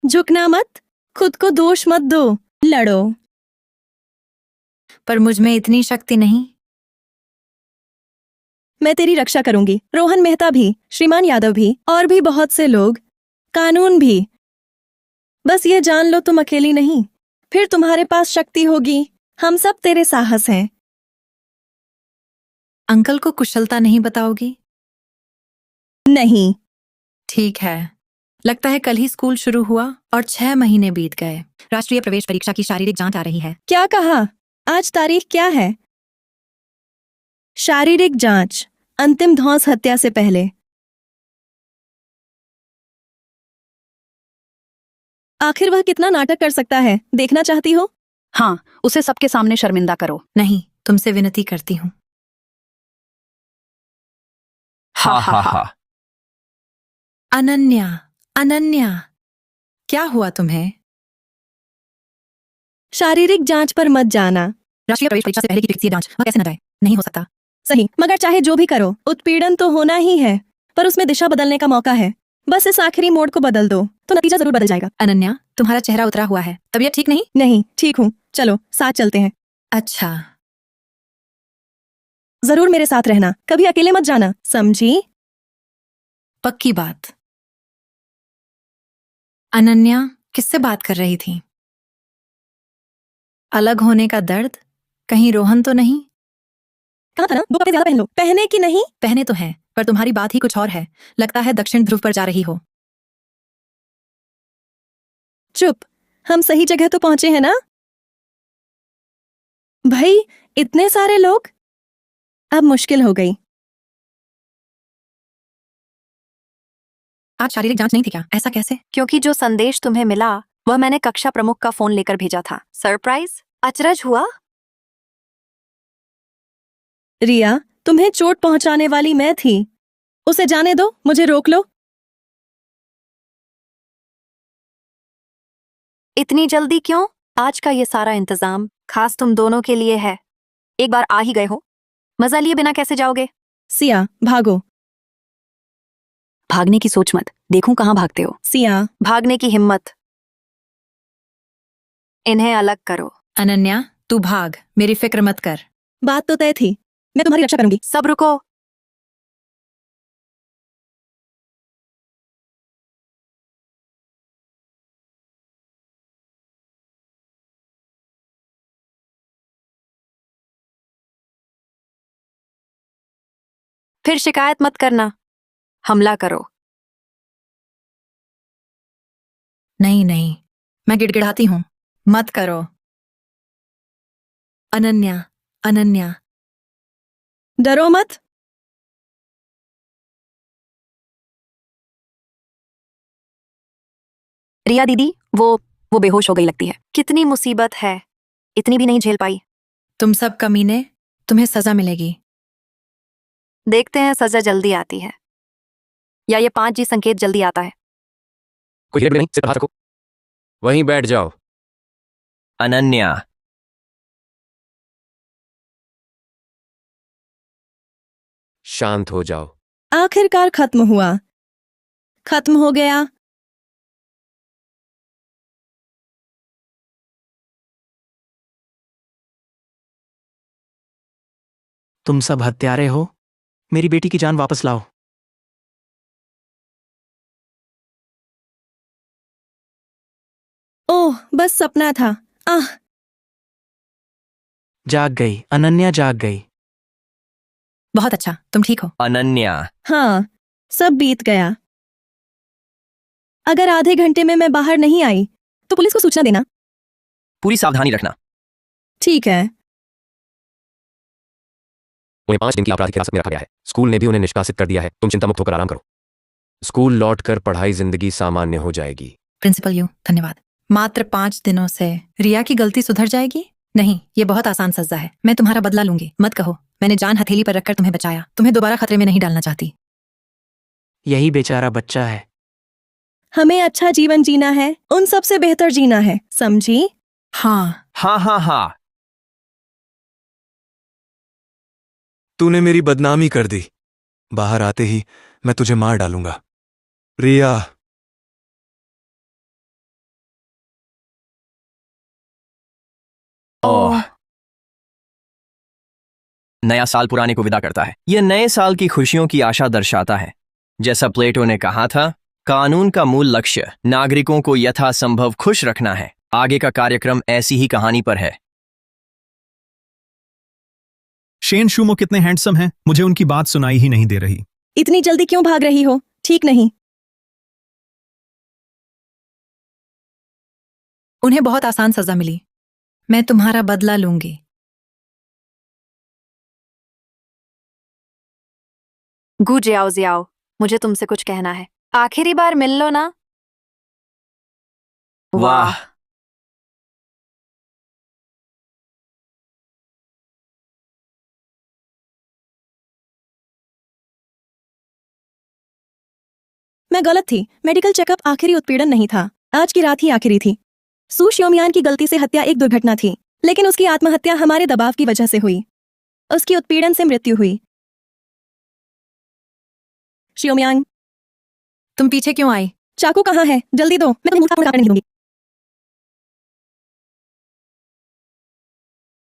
झुकना मत, खुद को दोष मत दो, लड़ो। पर मुझ में इतनी शक्ति नहीं। मैं तेरी रक्षा करूंगी। रोहन मेहता भी, श्रीमान यादव भी, और भी बहुत से लोग, कानून भी। बस ये जान लो तुम अकेली नहीं। फिर तुम्हारे पास शक्ति होगी। हम सब तेरे साहस हैं। अंकल को कुशलता नहीं बताओगी? नहीं। ठीक है। लगता है कल ही स्कूल शुरू हुआ और 6 महीने बीत गए। राष्ट्रीय प्रवेश परीक्षा की शारीरिक जांच आ रही है। क्या कहा? आज तारीख क्या है? शारीरिक जांच, अंतिम धौंस हत्या से पहले। आखिर वह कितना नाटक कर सकता है, देखना चाहती हो? हाँ, उसे सबके सामने शर्मिंदा करो। नहीं, तुमसे विनती करती हूँ। हा हा हा। अनन्या, अनन्या, क्या हुआ तुम्हें? शारीरिक जांच पर मत जाना। राष्ट्रीय प्रवेश परीक्षा से पहले की चिकित्सीय जांच, वह कैसे न जाए? नहीं हो सकता। सही, मगर चाहे जो भी करो, उत्पीड़न तो होना ही है। पर उसमें दिशा बदलने का मौका है। बस इस आखिरी मोड़ को बदल दो तो नतीजा जरूर बदल जाएगा। अनन्या, तुम्हारा चेहरा उतरा हुआ है। तबीयत ठीक नहीं? नहीं, ठीक हूँ। चलो साथ चलते हैं। अच्छा। जरूर मेरे साथ रहना, कभी अकेले मत जाना, समझी? पक्की बात। अनन्या किससे बात कर रही थी? अलग होने का दर्द? कहीं रोहन तो नहीं? कहा था ना 2 कपड़े ज्यादा पहन लो। पहने की नहीं? पहने तो हैं, पर तुम्हारी बात ही कुछ और है। लगता है दक्षिण ध्रुव पर जा रही हो। चुप, हम सही जगह तो पहुंचे हैं ना? भाई, इतने सारे लोग। अब मुश्किल हो गई। आज शारीरिक जांच नहीं थी क्या? ऐसा कैसे? क्योंकि जो संदेश तुम्हें मिला वह मैंने कक्षा प्रमुख का फोन लेकर भेजा था। सरप्राइज? अचरज हुआ? रिया, तुम्हें चोट पहुंचाने वाली मैं थी। उसे जाने दो, मुझे रोक लो। इतनी जल्दी क्यों? आज का ये सारा इंतजाम खास तुम दोनों के लिए है। एक बार आ ही गए हो, मजा लिए बिना कैसे जाओगे? सिया, भागो। भागने की सोच मत, देखूं कहाँ भागते हो। सिया, भागने की हिम्मत। इन्हें अलग करो। अनन्या, तू भाग, मेरी फिक्र मत कर। बात तो तय थी, मैं तुम्हारी रक्षा करूंगी। सब रुको। फिर शिकायत मत करना, हमला करो। नहीं नहीं, मैं गिड़गिड़ाती हूँ, मत करो। अनन्या, अनन्या, डरो मत। रिया दीदी, वो बेहोश हो गई लगती है। कितनी मुसीबत है, इतनी भी नहीं झेल पाई। तुम सब कमीने, तुम्हें सजा मिलेगी। देखते हैं सजा जल्दी आती है या ये 5G संकेत जल्दी आता है। कोई हिलड़े नहीं, सिर्फ हाथ रखो। वहीं बैठ जाओ। अनन्या, शांत हो जाओ। आखिरकार खत्म हुआ। खत्म हो गया। तुम सब हत्यारे हो। मेरी बेटी की जान वापस लाओ। ओह, बस सपना था। आह। जाग गई, अनन्या जाग गई। बहुत अच्छा, तुम ठीक हो। अनन्या, हाँ, सब बीत गया। अगर आधे घंटे में मैं बाहर नहीं आई तो पुलिस को सूचना देना। पूरी सावधानी रखना। ठीक है। उन्हें 5 दिन की आपराधिक हिरासत में रखा गया है। स्कूल ने भी उन्हें निष्कासित कर दिया है। तुम चिंता मुक्त होकर आराम करो। स्कूल लौटकर पढ़ाई जिंदगी सामान्य हो जाएगी। प्रिंसिपल यू, धन्यवाद। मात्र 5 दिनों से रिया की गलती सुधर जाएगी? नहीं, ये बहुत आसान सजा है। मैं तुम्हारा बदला लूंगी। मत कहो, मैंने जान हथेली पर रखकर तुम्हें बचाया। तुम्हें दोबारा खतरे में नहीं डालना चाहती। यही बेचारा बच्चा है। हमें अच्छा जीवन जीना है, उन सबसे बेहतर जीना है, समझी? हाँ। हाँ हाँ हाँ। तूने मेरी बदनामी कर दी। बाहर आते ही मैं तुझे मार डालूंगा। रिया, ओह, नया साल पुराने को विदा करता है। यह नए साल की खुशियों की आशा दर्शाता है। जैसा प्लेटो ने कहा था, कानून का मूल लक्ष्य नागरिकों को यथासंभव खुश रखना है। आगे का कार्यक्रम ऐसी ही कहानी पर है। शेन शूमो कितने हैंडसम हैं, मुझे उनकी बात सुनाई ही नहीं दे रही। इतनी जल्दी क्यों भाग रही हो? ठीक नहीं। उन्हें बहुत आसान सजा मिली। मैं तुम्हारा बदला लूंगी। गु जियाओ जियाओ, मुझे तुमसे कुछ कहना है। आखिरी बार मिल लो ना। वाह। मैं गलत थी। मेडिकल चेकअप आखिरी उत्पीड़न नहीं था। आज की रात ही आखिरी थी। सू श्योमियान की गलती से हत्या एक दुर्घटना थी, लेकिन उसकी आत्महत्या हमारे दबाव की वजह से हुई। उसकी उत्पीड़न से मृत्यु हुई। श्योमियांग, तुम पीछे क्यों आई? चाकू कहाँ है? जल्दी दो, मैं तुम्हें मुंह काटने नहीं दूंगी।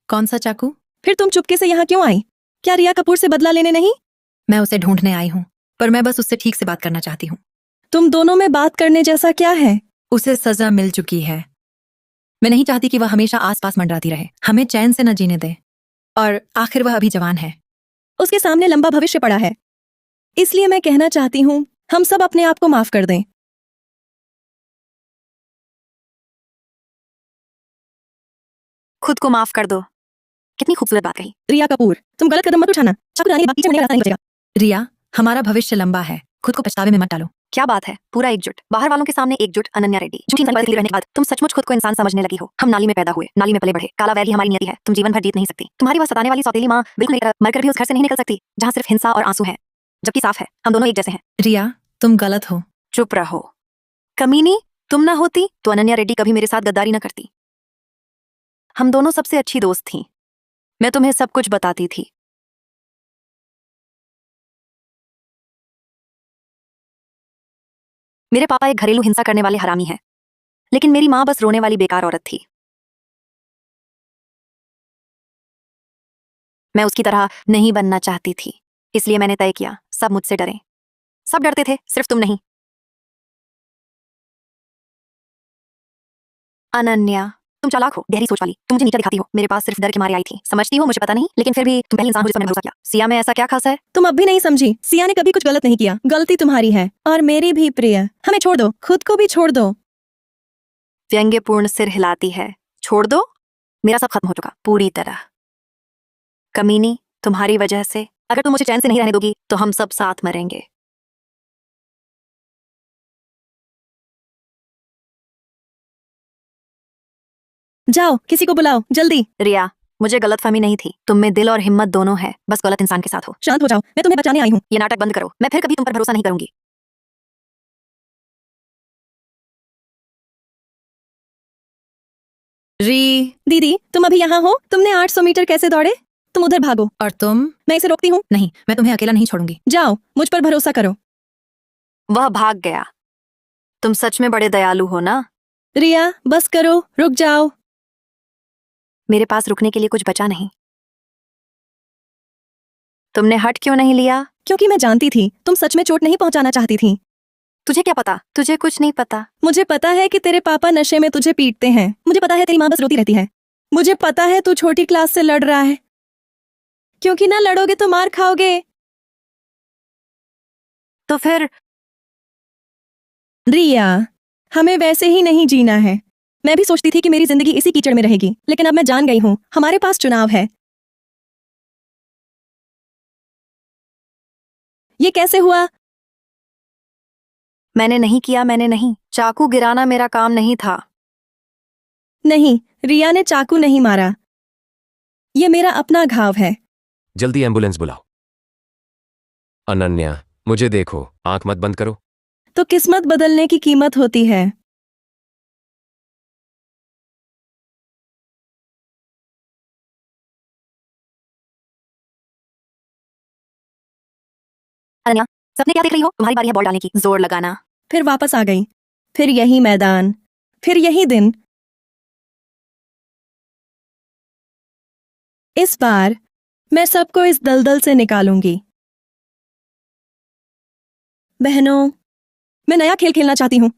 कौन सा चाकू? फिर तुम चुपके से यहाँ क्यों आई? क्या रिया कपूर से बदला लेने नहीं? मैं उसे ढूंढने आई हूँ, पर मैं बस उससे ठीक से बात करना चाहती हूँ। तुम दोनों में बात करने जैसा क्या है? उसे सजा मिल चुकी है। मैं नहीं चाहती कि वह हमेशा आसपास मंडराती रहे। हमें चैन से न जीने दे। और आखिर वह अभी जवान है। उसके सामने लंबा भविष्य पड़ा है। इसलिए मैं कहना चाहती हूँ, हम सब अपने आप को माफ कर दें। खुद को माफ कर दो। कितनी खूबसूरत बात कही। रिया कपूर, तुम गलत कदम मत उठाना। चाकू लाने के बाद पीछे मुड़ने का रास्ता नहीं बचेगा। रिया, हमारा भविष्य लंबा है। खुद को पछतावे में मत डालो। क्या बात है, पूरा एकजुट। बाहर वालों के सामने एकजुट। अनन्या रेड्डी, झूठी इंसान रहने के बाद तुम सचमुच खुद को इंसान समझने लगी हो। हम नाली में पैदा हुए, नाली में पले बढ़े। काला वैर ही हमारी नियति है। तुम जीवन भर जीत नहीं सकती। तुम्हारी वह सताने वाली सौतेली माँ बिल्कुल मरकर भी उस घर से नहीं निकल सकती जहाँ सिर्फ हिंसा और आंसू है। जबकि साफ है, हम दोनों एक जैसे हैं। रिया, तुम गलत हो। चुप रहो। कमीनी, तुम ना होती तो अनन्या रेड्डी कभी मेरे साथ गद्दारी न करती। हम दोनों सबसे अच्छी दोस्त थीं। मैं तुम्हें सब कुछ बताती थी। मेरे पापा एक घरेलू हिंसा करने वाले हरामी हैं, लेकिन मेरी माँ बस रोने वाली बेकार औरत थी। मैं उसकी तरह नहीं बनना चाहती थी, इसलिए मैंने तय किया सब मुझसे डरें। सब डरते थे, सिर्फ तुम नहीं। अनन्या, तुम चालाक हो, गहरी सोच वाली। तुम मुझे नीचा दिखाती हो। मेरे पास सिर्फ डर के मारे आई थी। समझती हो मुझे पता नहीं, लेकिन फिर भी तुम पहले इंसान हो जिस पर मैंने भरोसा किया। सिया में ऐसा क्या खास है? तुम अब भी नहीं समझी। सिया ने कभी कुछ गलत नहीं किया। गलती तुम्हारी है और मेरी भी। प्रिय, हमें छोड़ दो, खुद को भी छोड़ दो। व्यंग्यपूर्ण सिर हिलाती है। छोड़ दो? मेरा सब खत्म हो चुका, पूरी तरह। कमीनी, तुम्हारी वजह से अगर तुम मुझे चैन से नहीं रहने दोगी तो हम सब साथ मरेंगे। जाओ, किसी को बुलाओ जल्दी। रिया, मुझे गलतफहमी नहीं थी, तुम में दिल और हिम्मत दोनों है, बस गलत इंसान के साथ हो। शांत हो जाओ, मैं तुम्हें बचाने आई हूँ। ये नाटक बंद करो, मैं फिर कभी तुम पर भरोसा नहीं करूंगी। दीदी, तुम अभी यहाँ हो? तुमने 800 मीटर कैसे दौड़े? तुम उधर भागो। और तुम? मैं इसे रोकती हूँ। नहीं, मैं तुम्हें अकेला नहीं छोड़ूंगी। जाओ, मुझ पर भरोसा करो। वह भाग गया। तुम सच में बड़े दयालु हो ना। रिया, बस करो, रुक जाओ। मेरे पास रुकने के लिए कुछ बचा नहीं। तुमने हट क्यों नहीं लिया? क्योंकि मैं जानती थी तुम सच में चोट नहीं पहुंचाना चाहती थी। तुझे क्या पता? तुझे कुछ नहीं पता। मुझे पता है कि तेरे पापा नशे में तुझे पीटते हैं। मुझे पता है तेरी माँ बस रोती रहती है। मुझे पता है तू छोटी क्लास से लड़ रहा है, क्योंकि ना लड़ोगे तो मार खाओगे। तो फिर? रिया, हमें वैसे ही नहीं जीना है। मैं भी सोचती थी कि मेरी जिंदगी इसी कीचड़ में रहेगी, लेकिन अब मैं जान गई हूँ हमारे पास चुनाव है। ये कैसे हुआ? मैंने नहीं किया, मैंने नहीं। चाकू गिराना मेरा काम नहीं था। नहीं, रिया ने चाकू नहीं मारा। ये मेरा अपना घाव है। जल्दी एम्बुलेंस बुलाओ। अनन्या, मुझे देखो, आंख मत बंद करो। तो किस्मत बदलने की कीमत होती है। अनन्या, सपने क्या देख रही हो? तुम्हारी बारी है बॉल डालने की, जोर लगाना। फिर वापस आ गई, फिर यही मैदान, फिर यही दिन। इस बार मैं सबको इस दलदल से निकालूंगी। बहनों, मैं नया खेल खेलना चाहती हूँ।